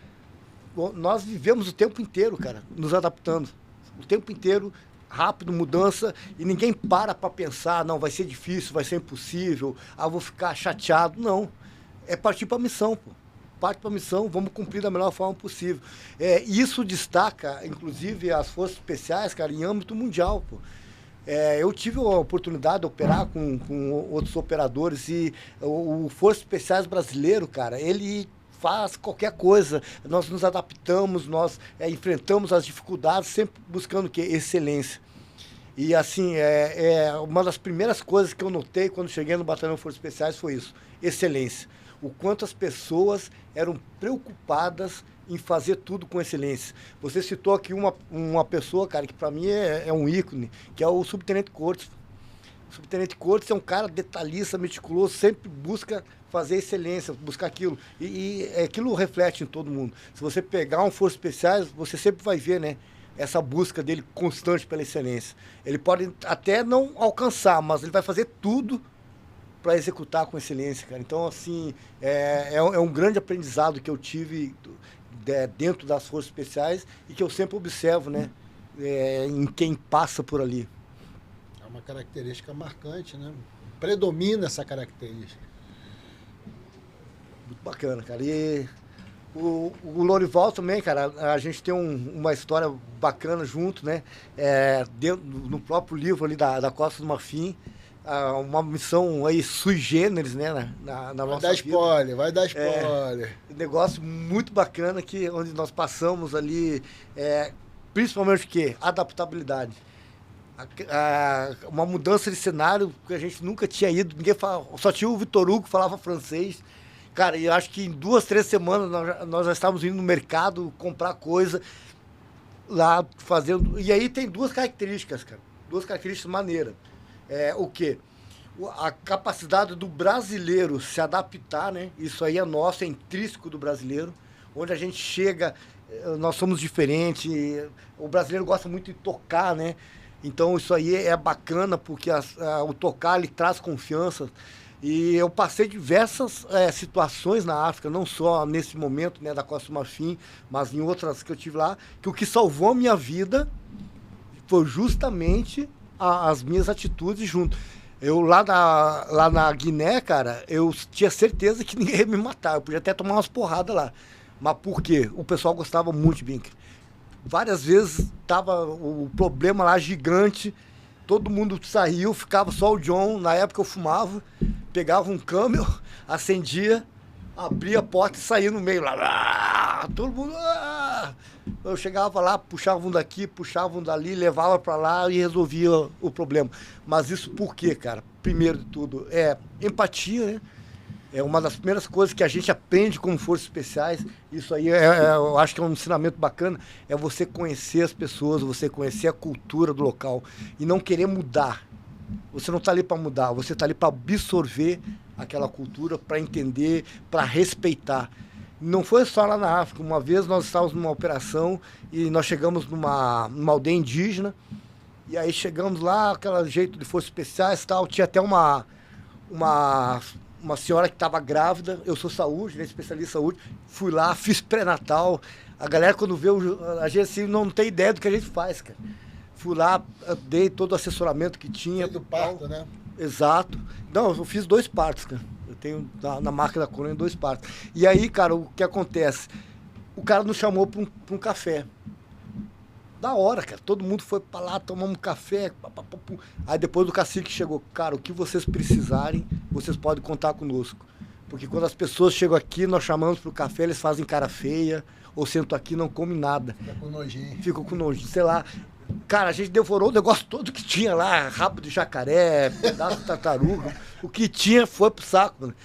Nós vivemos o tempo inteiro, cara, nos adaptando. O tempo inteiro, rápido, mudança, e ninguém para pensar, não, vai ser difícil, vai ser impossível, vou ficar chateado. Não. É partir para a missão, pô. Parte para a missão, vamos cumprir da melhor forma possível. Isso destaca, inclusive, as forças especiais, cara, em âmbito mundial, pô. Eu tive a oportunidade de operar com outros operadores e o Forças Especiais brasileiro, cara, ele faz qualquer coisa. Nós nos adaptamos, nós enfrentamos as dificuldades, sempre buscando o quê? Excelência. E assim, uma das primeiras coisas que eu notei quando cheguei no Batalhão Forças Especiais foi isso, excelência. O quanto as pessoas eram preocupadas em fazer tudo com excelência. Você citou aqui uma pessoa, cara, que para mim é um ícone, que é o Subtenente Cortes. O Subtenente Cortes é um cara detalhista, meticuloso, sempre busca fazer excelência, buscar aquilo. E aquilo reflete em todo mundo. Se você pegar um Forças Especiais, você sempre vai ver, né, essa busca dele constante pela excelência. Ele pode até não alcançar, mas ele vai fazer tudo para executar com excelência, cara. Então, assim, é um grande aprendizado que eu tive dentro das Forças Especiais e que eu sempre observo, né, em quem passa por ali. É uma característica marcante, né? Predomina essa característica. Muito bacana, cara. E o Lorival também, cara, a gente tem uma história bacana junto, né? No próprio livro ali da Costa do Marfim, uma missão aí sui generis, né, na nossa vida. Vai dar spoiler. Um negócio muito bacana onde nós passamos ali, principalmente o quê? Adaptabilidade. Uma mudança de cenário que a gente nunca tinha ido, ninguém falava, só tinha o Vitor Hugo que falava francês. Cara, e eu acho que em 2, 3 semanas nós já estávamos indo no mercado comprar coisa lá, fazendo. E aí tem duas características, cara. Duas características maneiras. O quê? A capacidade do brasileiro se adaptar, né? Isso aí é nosso, é intrínseco do brasileiro. Onde a gente chega, nós somos diferentes. O brasileiro gosta muito de tocar, né? Então isso aí é bacana, porque o tocar ele traz confiança. E eu passei diversas situações na África, não só nesse momento, né, da Costa do Marfim, mas em outras que eu tive lá, que o que salvou a minha vida foi justamente as minhas atitudes junto. Eu lá na Guiné, cara, eu tinha certeza que ninguém ia me matar, eu podia até tomar umas porradas lá. Mas por quê? O pessoal gostava muito de mim. Várias vezes tava o problema lá gigante, todo mundo saiu, ficava só o John. Na época eu fumava, pegava um Camel, acendia, abria a porta e saía no meio lá. Todo mundo... Eu chegava lá, puxava um daqui, puxava um dali, levava para lá e resolvia o problema. Mas isso por quê, cara? Primeiro de tudo, empatia, né? É uma das primeiras coisas que a gente aprende como Forças Especiais. Isso aí eu acho que é um ensinamento bacana. É você conhecer as pessoas, você conhecer a cultura do local e não querer mudar. Você não está ali para mudar, você está ali para absorver aquela cultura, para entender, para respeitar. Não foi só lá na África. Uma vez nós estávamos numa operação e nós chegamos numa aldeia indígena. E aí chegamos lá, aquele jeito de Forças Especiais e tal. Tinha até uma uma senhora que estava grávida, eu sou saúde, né, especialista em saúde, fui lá, fiz pré-natal. A galera, quando vê a gente assim, não tem ideia do que a gente faz, cara. Fui lá, dei todo o assessoramento que tinha. Do parto, né? Exato. Não, eu fiz 2 partos, cara. Eu tenho na marca da Colônia 2 partos. E aí, cara, o que acontece? O cara nos chamou para um café. Da hora, cara. Todo mundo foi para lá, tomamos um café. Aí depois do cacique chegou, cara, o que vocês precisarem, vocês podem contar conosco. Porque quando as pessoas chegam aqui, nós chamamos pro café, eles fazem cara feia, ou sentam aqui e não comem nada. Fica com nojinho. Ficam com nojinho, sei lá. Cara, a gente devorou o negócio todo que tinha lá, rabo de jacaré, pedaço de tartaruga. O que tinha foi pro saco, mano.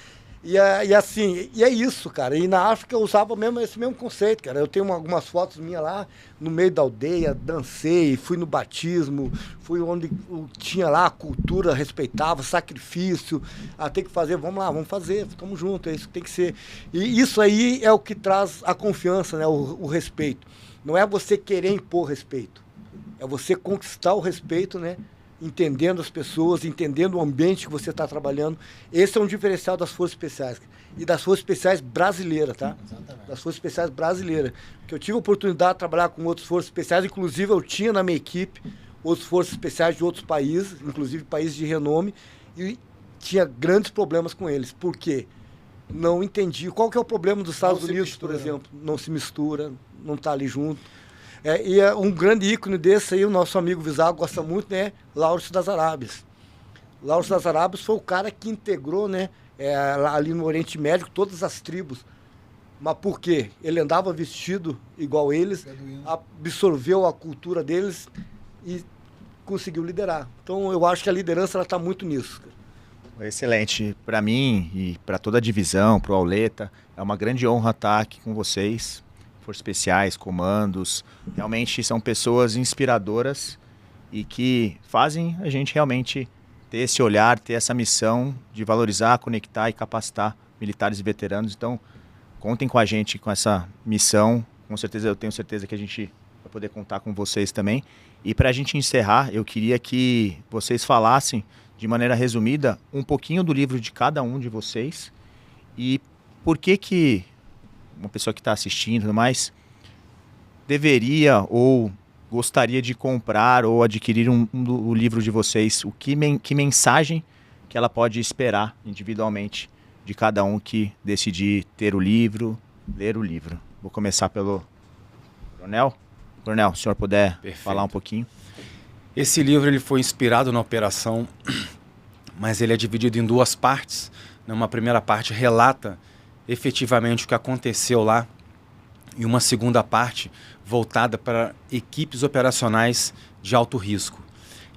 E é isso, cara. E na África eu usava esse mesmo conceito, cara. Eu tenho algumas fotos minhas lá, no meio da aldeia, dancei, fui no batismo, fui onde tinha lá a cultura, respeitava, sacrifício. Tem que fazer, vamos lá, vamos fazer, estamos juntos, é isso que tem que ser. E isso aí é o que traz a confiança, né? O respeito. Não é você querer impor respeito. É você conquistar o respeito, né? Entendendo as pessoas, entendendo o ambiente que você está trabalhando. Esse é um diferencial das Forças Especiais. E das Forças Especiais brasileiras, tá? Exatamente. Das Forças Especiais brasileiras. Porque eu tive a oportunidade de trabalhar com outras Forças Especiais, inclusive eu tinha na minha equipe outras Forças Especiais de outros países, inclusive países de renome, e tinha grandes problemas com eles. Por quê? Não entendi. Qual que é o problema dos Estados Unidos, por exemplo? Não se mistura, não está ali junto. E um grande ícone desse aí, o nosso amigo Visago gosta muito, né? Laurence das Arábias. Laurence das Arábias foi o cara que integrou, né? Ali no Oriente Médio, todas as tribos. Mas por quê? Ele andava vestido igual eles, absorveu a cultura deles e conseguiu liderar. Então eu acho que a liderança está muito nisso, cara. Excelente. Para mim e para toda a divisão, para o Auleta, é uma grande honra estar aqui com vocês. Forças Especiais, comandos, realmente são pessoas inspiradoras e que fazem a gente realmente ter esse olhar, ter essa missão de valorizar, conectar e capacitar militares e veteranos. Então, contem com a gente com essa missão. Com certeza, eu tenho certeza que a gente vai poder contar com vocês também. E para a gente encerrar, eu queria que vocês falassem, de maneira resumida, um pouquinho do livro de cada um de vocês e por que uma pessoa que está assistindo e tudo mais deveria ou gostaria de comprar ou adquirir o livro de vocês. Que mensagem que ela pode esperar individualmente de cada um que decidir ter o livro, ler o livro. Vou começar pelo Coronel. Coronel, se o senhor puder falar um pouquinho. Esse livro ele foi inspirado na operação, mas ele é dividido em 2 partes. Uma primeira parte relata efetivamente o que aconteceu lá e uma segunda parte voltada para equipes operacionais de alto risco.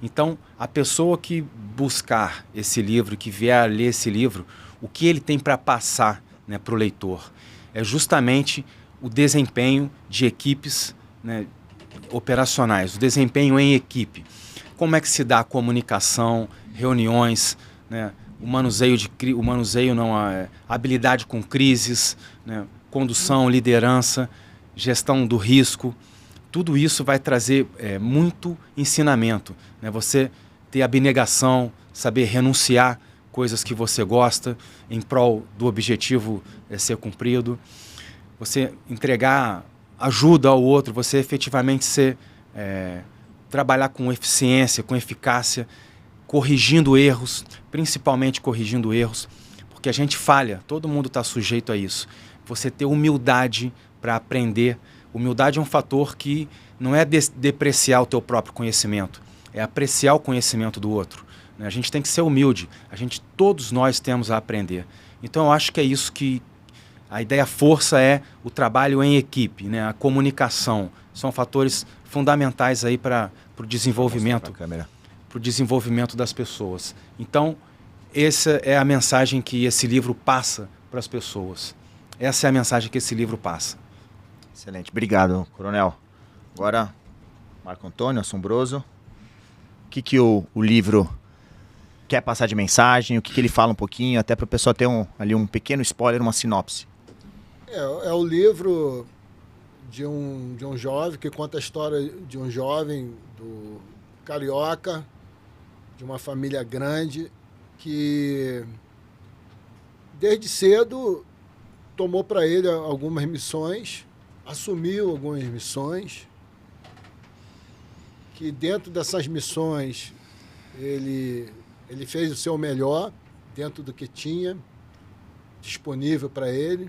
Então, a pessoa que buscar esse livro, que vier a ler esse livro, o que ele tem para passar, né, para o leitor é justamente o desempenho de equipes, né, operacionais, o desempenho em equipe. Como é que se dá a comunicação, reuniões, né, habilidade com crises, né, condução, liderança, gestão do risco. Tudo isso vai trazer muito ensinamento, né? Você ter abnegação, saber renunciar coisas que você gosta em prol do objetivo ser cumprido. Você entregar ajuda ao outro, você efetivamente trabalhar com eficiência, com eficácia, corrigindo erros, principalmente corrigindo erros, porque a gente falha, todo mundo está sujeito a isso. Você ter humildade para aprender. Humildade é um fator que não é depreciar o teu próprio conhecimento, é apreciar o conhecimento do outro. A gente tem que ser humilde, todos nós temos a aprender. Então eu acho que é isso que a ideia força é o trabalho em equipe, né? A comunicação, são fatores fundamentais aí para o desenvolvimento. Para o desenvolvimento das pessoas. Então, essa é a mensagem que esse livro passa para as pessoas. Essa é a mensagem que esse livro passa. Excelente. Obrigado, Coronel. Agora, Marco Antônio, Assombroso. O que o livro quer passar de mensagem? O que ele fala um pouquinho? Até para o pessoal ter ali um pequeno spoiler, uma sinopse. É o livro de um jovem que conta a história de um jovem do carioca, de uma família grande, que desde cedo tomou para ele algumas missões, assumiu algumas missões, que dentro dessas missões ele fez o seu melhor, dentro do que tinha disponível para ele,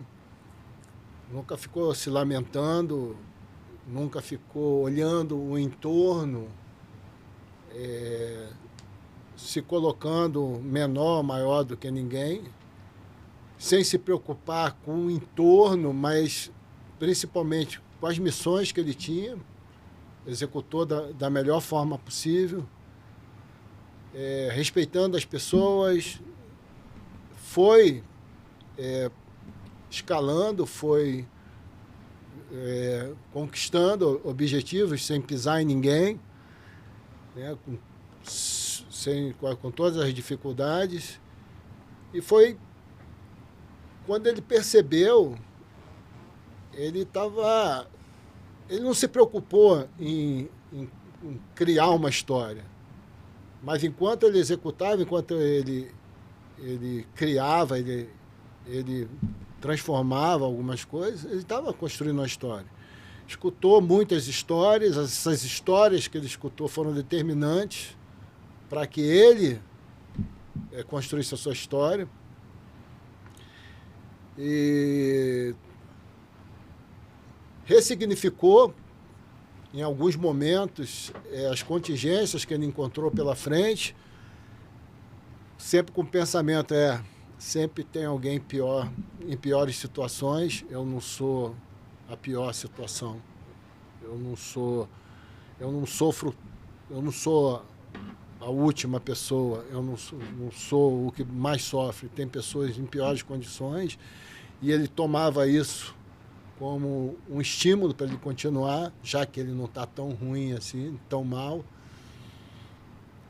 nunca ficou se lamentando, nunca ficou olhando o entorno, se colocando menor, maior do que ninguém, sem se preocupar com o entorno, mas principalmente com as missões que ele tinha, executou da melhor forma possível, respeitando as pessoas, foi escalando, foi conquistando objetivos sem pisar em ninguém, né, com todas as dificuldades. E foi quando ele percebeu, ele não se preocupou em criar uma história, mas enquanto ele executava, enquanto ele criava, ele transformava algumas coisas, ele estava construindo uma história. Escutou muitas histórias, essas histórias que ele escutou foram determinantes para que ele construísse a sua história. E ressignificou, em alguns momentos, as contingências que ele encontrou pela frente, sempre com o pensamento, sempre tem alguém pior, em piores situações, eu não sou a pior situação, eu não sou a última pessoa, eu não sou o que mais sofre, tem pessoas em piores condições, e ele tomava isso como um estímulo para ele continuar, já que ele não está tão ruim assim, tão mal.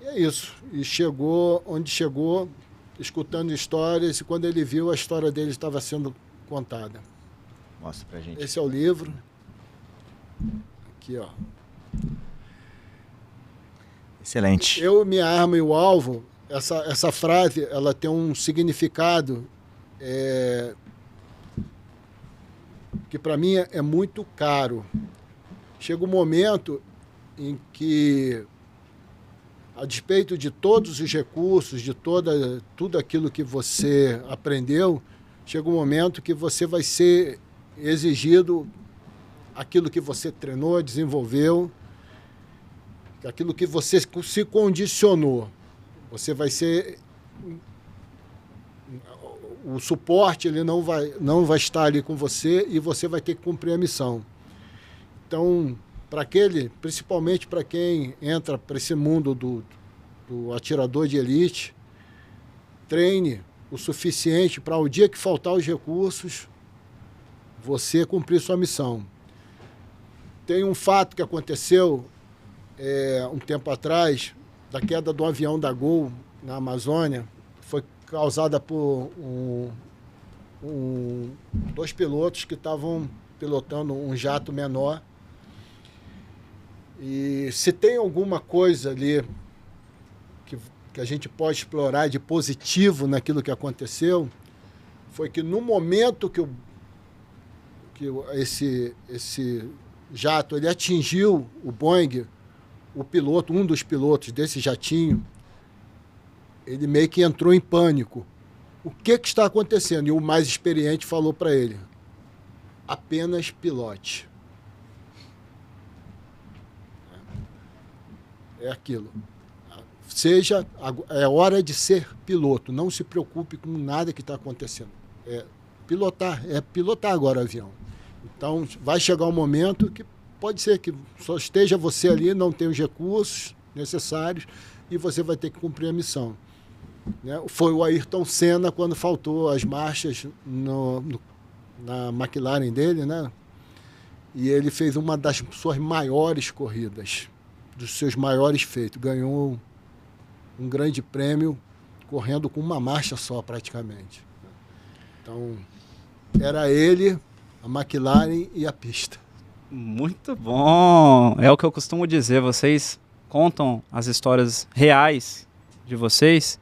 E é isso. E chegou onde chegou, escutando histórias, e quando ele viu, a história dele estava sendo contada. Mostra pra gente. Esse é o livro. Aqui, ó. Excelente. Eu, minha arma e o alvo, essa frase, ela tem um significado que para mim é muito caro. Chega um momento em que, a despeito de todos os recursos, de tudo aquilo que você aprendeu, chega um momento que você vai ser exigido aquilo que você treinou, desenvolveu, aquilo que você se condicionou. Você vai ser... O suporte ele não vai estar ali com você e você vai ter que cumprir a missão. Então, principalmente para quem entra para esse mundo do atirador de elite, treine o suficiente para o dia que faltar os recursos, você cumprir sua missão. Tem um fato que aconteceu um tempo atrás, da queda do avião da Gol na Amazônia, foi causada por dois pilotos que estavam pilotando um jato menor. E se tem alguma coisa ali que a gente pode explorar de positivo naquilo que aconteceu, foi que no momento que esse jato ele atingiu o Boeing, um dos pilotos desse jatinho, ele meio que entrou em pânico. O que está acontecendo? E o mais experiente falou para ele: apenas pilote. É aquilo. É hora de ser piloto. Não se preocupe com nada que está acontecendo. É pilotar agora o avião. Então, vai chegar um momento que pode ser que só esteja você ali, não tem os recursos necessários e você vai ter que cumprir a missão. Né? Foi o Ayrton Senna quando faltou as marchas na McLaren dele, né? E ele fez uma das suas maiores corridas, dos seus maiores feitos. Ganhou um grande prêmio correndo com uma marcha só, praticamente. Então, era ele, a McLaren e a pista. Muito bom! É o que eu costumo dizer, vocês contam as histórias reais de vocês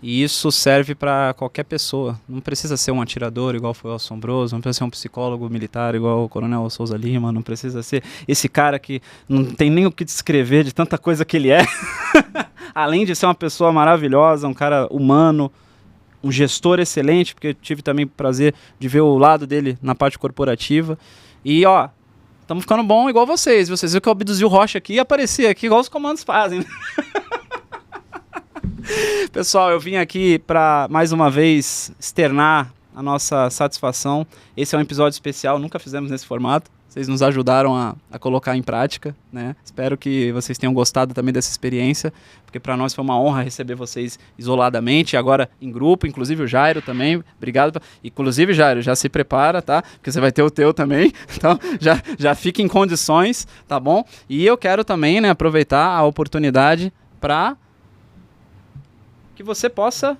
E isso serve para qualquer pessoa. Não precisa ser um atirador igual foi o Assombroso, não precisa ser um psicólogo militar igual o Coronel Souza Lima, não precisa ser esse cara que não tem nem o que descrever de tanta coisa que ele é. Além de ser uma pessoa maravilhosa, um cara humano, um gestor excelente, porque eu tive também o prazer de ver o lado dele na parte corporativa. E, ó, estamos ficando bom igual vocês. Vocês viram que eu abduzi o Rocha aqui e apareci aqui igual os comandos fazem. Pessoal, eu vim aqui para, mais uma vez, externar a nossa satisfação. Esse é um episódio especial, nunca fizemos nesse formato. Vocês nos ajudaram a colocar em prática, né? Espero que vocês tenham gostado também dessa experiência, porque para nós foi uma honra receber vocês isoladamente, agora em grupo, inclusive o Jairo também. Obrigado. Inclusive, Jairo, já se prepara, tá? Porque você vai ter o teu também. Então, já fica em condições, tá bom? E eu quero também, né, aproveitar a oportunidade para que você possa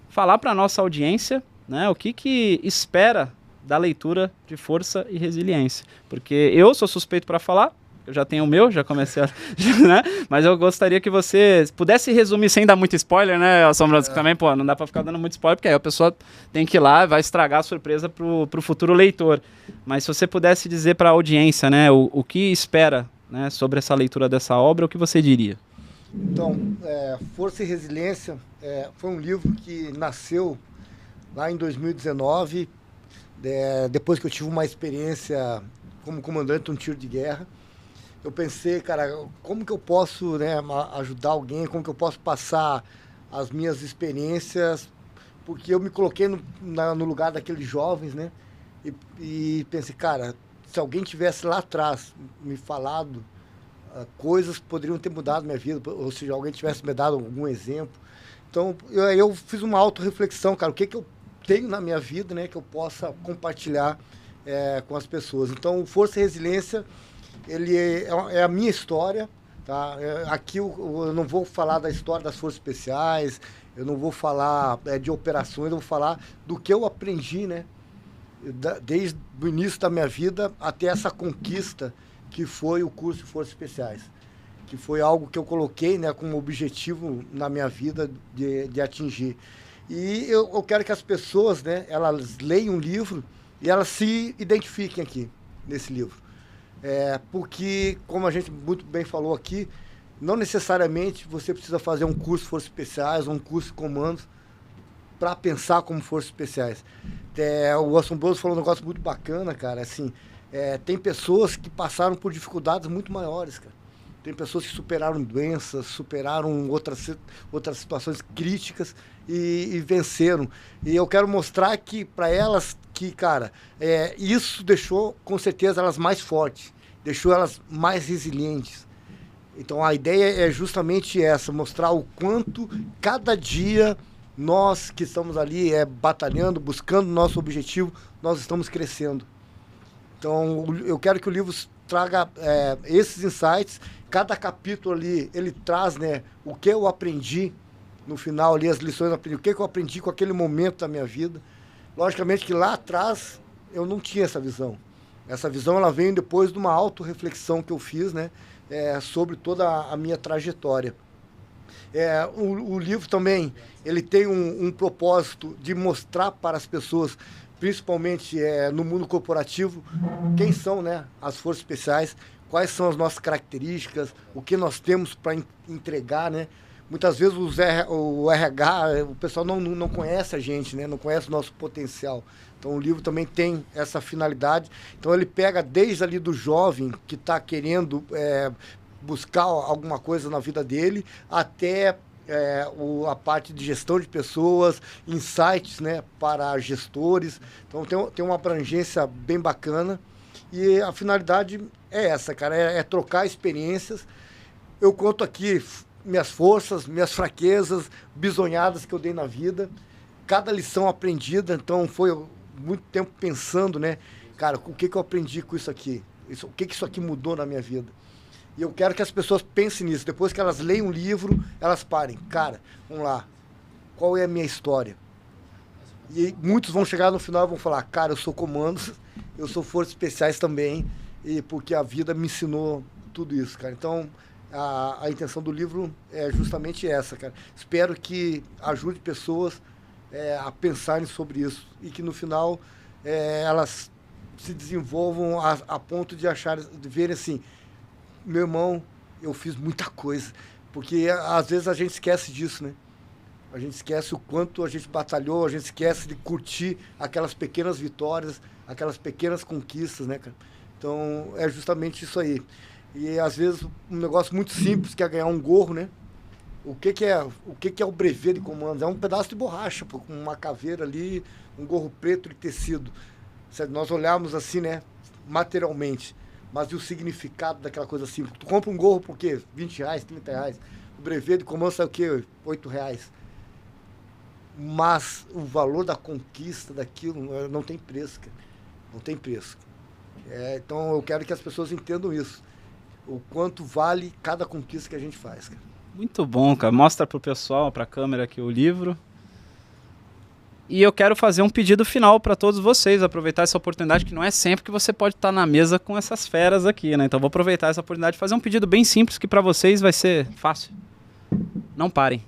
falar para a nossa audiência, né, o que espera da leitura de Força e Resiliência. Porque eu sou suspeito para falar, eu já tenho o meu, já comecei a... né? Mas eu gostaria que você pudesse resumir sem dar muito spoiler, né, Assombroso? Também, pô, não dá para ficar dando muito spoiler, porque aí a pessoa tem que ir lá e vai estragar a surpresa pro futuro leitor. Mas se você pudesse dizer para a audiência, né, o que espera, né, sobre essa leitura dessa obra, o que você diria? Então, Força e Resiliência foi um livro que nasceu lá em 2019, depois que eu tive uma experiência como comandante de um tiro de guerra. Eu pensei, cara, como que eu posso, né, ajudar alguém, como que eu posso passar as minhas experiências, porque eu me coloquei no lugar daqueles jovens, né, e pensei, cara, se alguém tivesse lá atrás me falado coisas que poderiam ter mudado minha vida, ou seja, alguém tivesse me dado algum exemplo. Então, eu fiz uma autorreflexão, cara, o que eu tenho na minha vida, né, que eu possa compartilhar com as pessoas. Então, Força e Resiliência, ele é a minha história, tá? Aqui eu não vou falar da história das Forças Especiais, eu não vou falar de operações, eu vou falar do que eu aprendi, né, desde o início da minha vida até essa conquista que foi o curso de Forças Especiais, que foi algo que eu coloquei, né, como objetivo na minha vida de atingir. E eu quero que as pessoas, né, elas leiam o livro e elas se identifiquem aqui, nesse livro. Porque, como a gente muito bem falou aqui, não necessariamente você precisa fazer um curso de Forças Especiais ou um curso de comandos para pensar como Forças Especiais. O Assombroso falou um negócio muito bacana, cara, assim, tem pessoas que passaram por dificuldades muito maiores, cara. Tem pessoas que superaram doenças, superaram outras situações críticas e venceram. E eu quero mostrar que para elas que, cara, isso deixou com certeza elas mais fortes, deixou elas mais resilientes. Então a ideia é justamente essa, mostrar o quanto cada dia nós que estamos ali batalhando, buscando nosso objetivo, nós estamos crescendo. Então, eu quero que o livro traga esses insights. Cada capítulo ali, ele traz, né, o que eu aprendi no final ali, as lições que eu aprendi, o que eu aprendi com aquele momento da minha vida. Logicamente que lá atrás eu não tinha essa visão. Essa visão ela veio depois de uma autorreflexão que eu fiz, né, sobre toda a minha trajetória. O livro também, ele tem um propósito de mostrar para as pessoas, principalmente no mundo corporativo, quem são, né, as Forças Especiais, quais são as nossas características, o que nós temos para entregar, né? Muitas vezes o RH, o pessoal não conhece a gente, né? Não conhece o nosso potencial. Então o livro também tem essa finalidade. Então ele pega desde ali do jovem que está querendo buscar alguma coisa na vida dele, até a parte de gestão de pessoas, insights, né, para gestores. Então tem uma abrangência bem bacana. E a finalidade é essa, cara, é trocar experiências. Eu conto aqui minhas forças, minhas fraquezas, bisonhadas que eu dei na vida, cada lição aprendida. Então foi muito tempo pensando, né, cara, o que eu aprendi com isso aqui? O que isso aqui mudou na minha vida? E eu quero que as pessoas pensem nisso. Depois que elas leiam o livro, elas parem. Cara, vamos lá. Qual é a minha história? E muitos vão chegar no final e vão falar, cara, eu sou comandos, eu sou Forças Especiais também, e porque a vida me ensinou tudo isso, cara. Então, A intenção do livro é justamente essa, cara. Espero que ajude pessoas a pensarem sobre isso e que no final elas se desenvolvam a ponto de verem assim, meu irmão, eu fiz muita coisa. Porque às vezes a gente esquece disso, né? A gente esquece o quanto a gente batalhou, a gente esquece de curtir aquelas pequenas vitórias, aquelas pequenas conquistas, né, cara? Então, é justamente isso aí. E, às vezes, um negócio muito simples, que é ganhar um gorro, né? O que é o brevet de comandos? É um pedaço de borracha, pô, com uma caveira ali, um gorro preto de tecido. Se nós olharmos assim, né, materialmente, mas e o significado daquela coisa simples? Tu compra um gorro por quê? R$20, R$30. O brevet de comando sai o quê? R$8. Mas o valor da conquista daquilo não tem preço, cara. Não tem preço. Então eu quero que as pessoas entendam isso. O quanto vale cada conquista que a gente faz, cara. Muito bom, cara. Mostra pro pessoal, pra câmera aqui o livro. E eu quero fazer um pedido final para todos vocês, aproveitar essa oportunidade, que não é sempre que você pode estar na mesa com essas feras aqui, né? Então vou aproveitar essa oportunidade de fazer um pedido bem simples, que para vocês vai ser fácil. Não parem.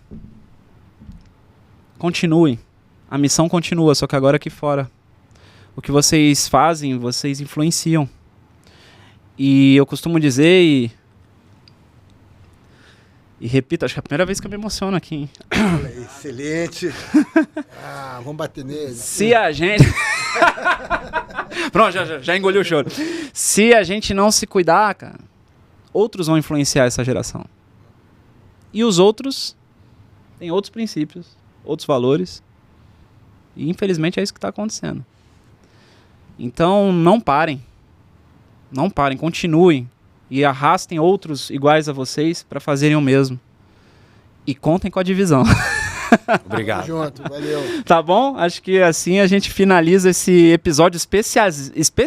Continuem. A missão continua, só que agora aqui fora. O que vocês fazem, vocês influenciam. E eu costumo dizer e repito, acho que é a primeira vez que eu me emociono aqui, hein? Excelente. Vamos bater nele. Se a gente... Pronto, já engoliu o choro. Se a gente não se cuidar, cara, outros vão influenciar essa geração. E os outros têm outros princípios, outros valores. E infelizmente é isso que está acontecendo. Então não parem. Não parem, continuem. E arrastem outros iguais a vocês para fazerem o mesmo. E contem com a divisão. Obrigado. Tamo junto, valeu. Tá bom? Acho que assim a gente finaliza esse episódio especial,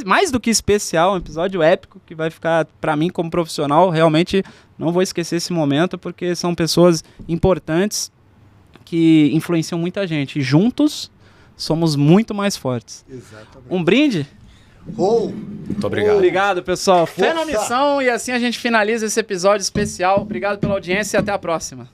mais do que especial, um episódio épico que vai ficar, para mim como profissional, realmente não vou esquecer esse momento, porque são pessoas importantes que influenciam muita gente. E juntos somos muito mais fortes. Exatamente. Um brinde? Muito obrigado. Obrigado, pessoal. Fé na missão, e assim a gente finaliza esse episódio especial. Obrigado pela audiência e até a próxima.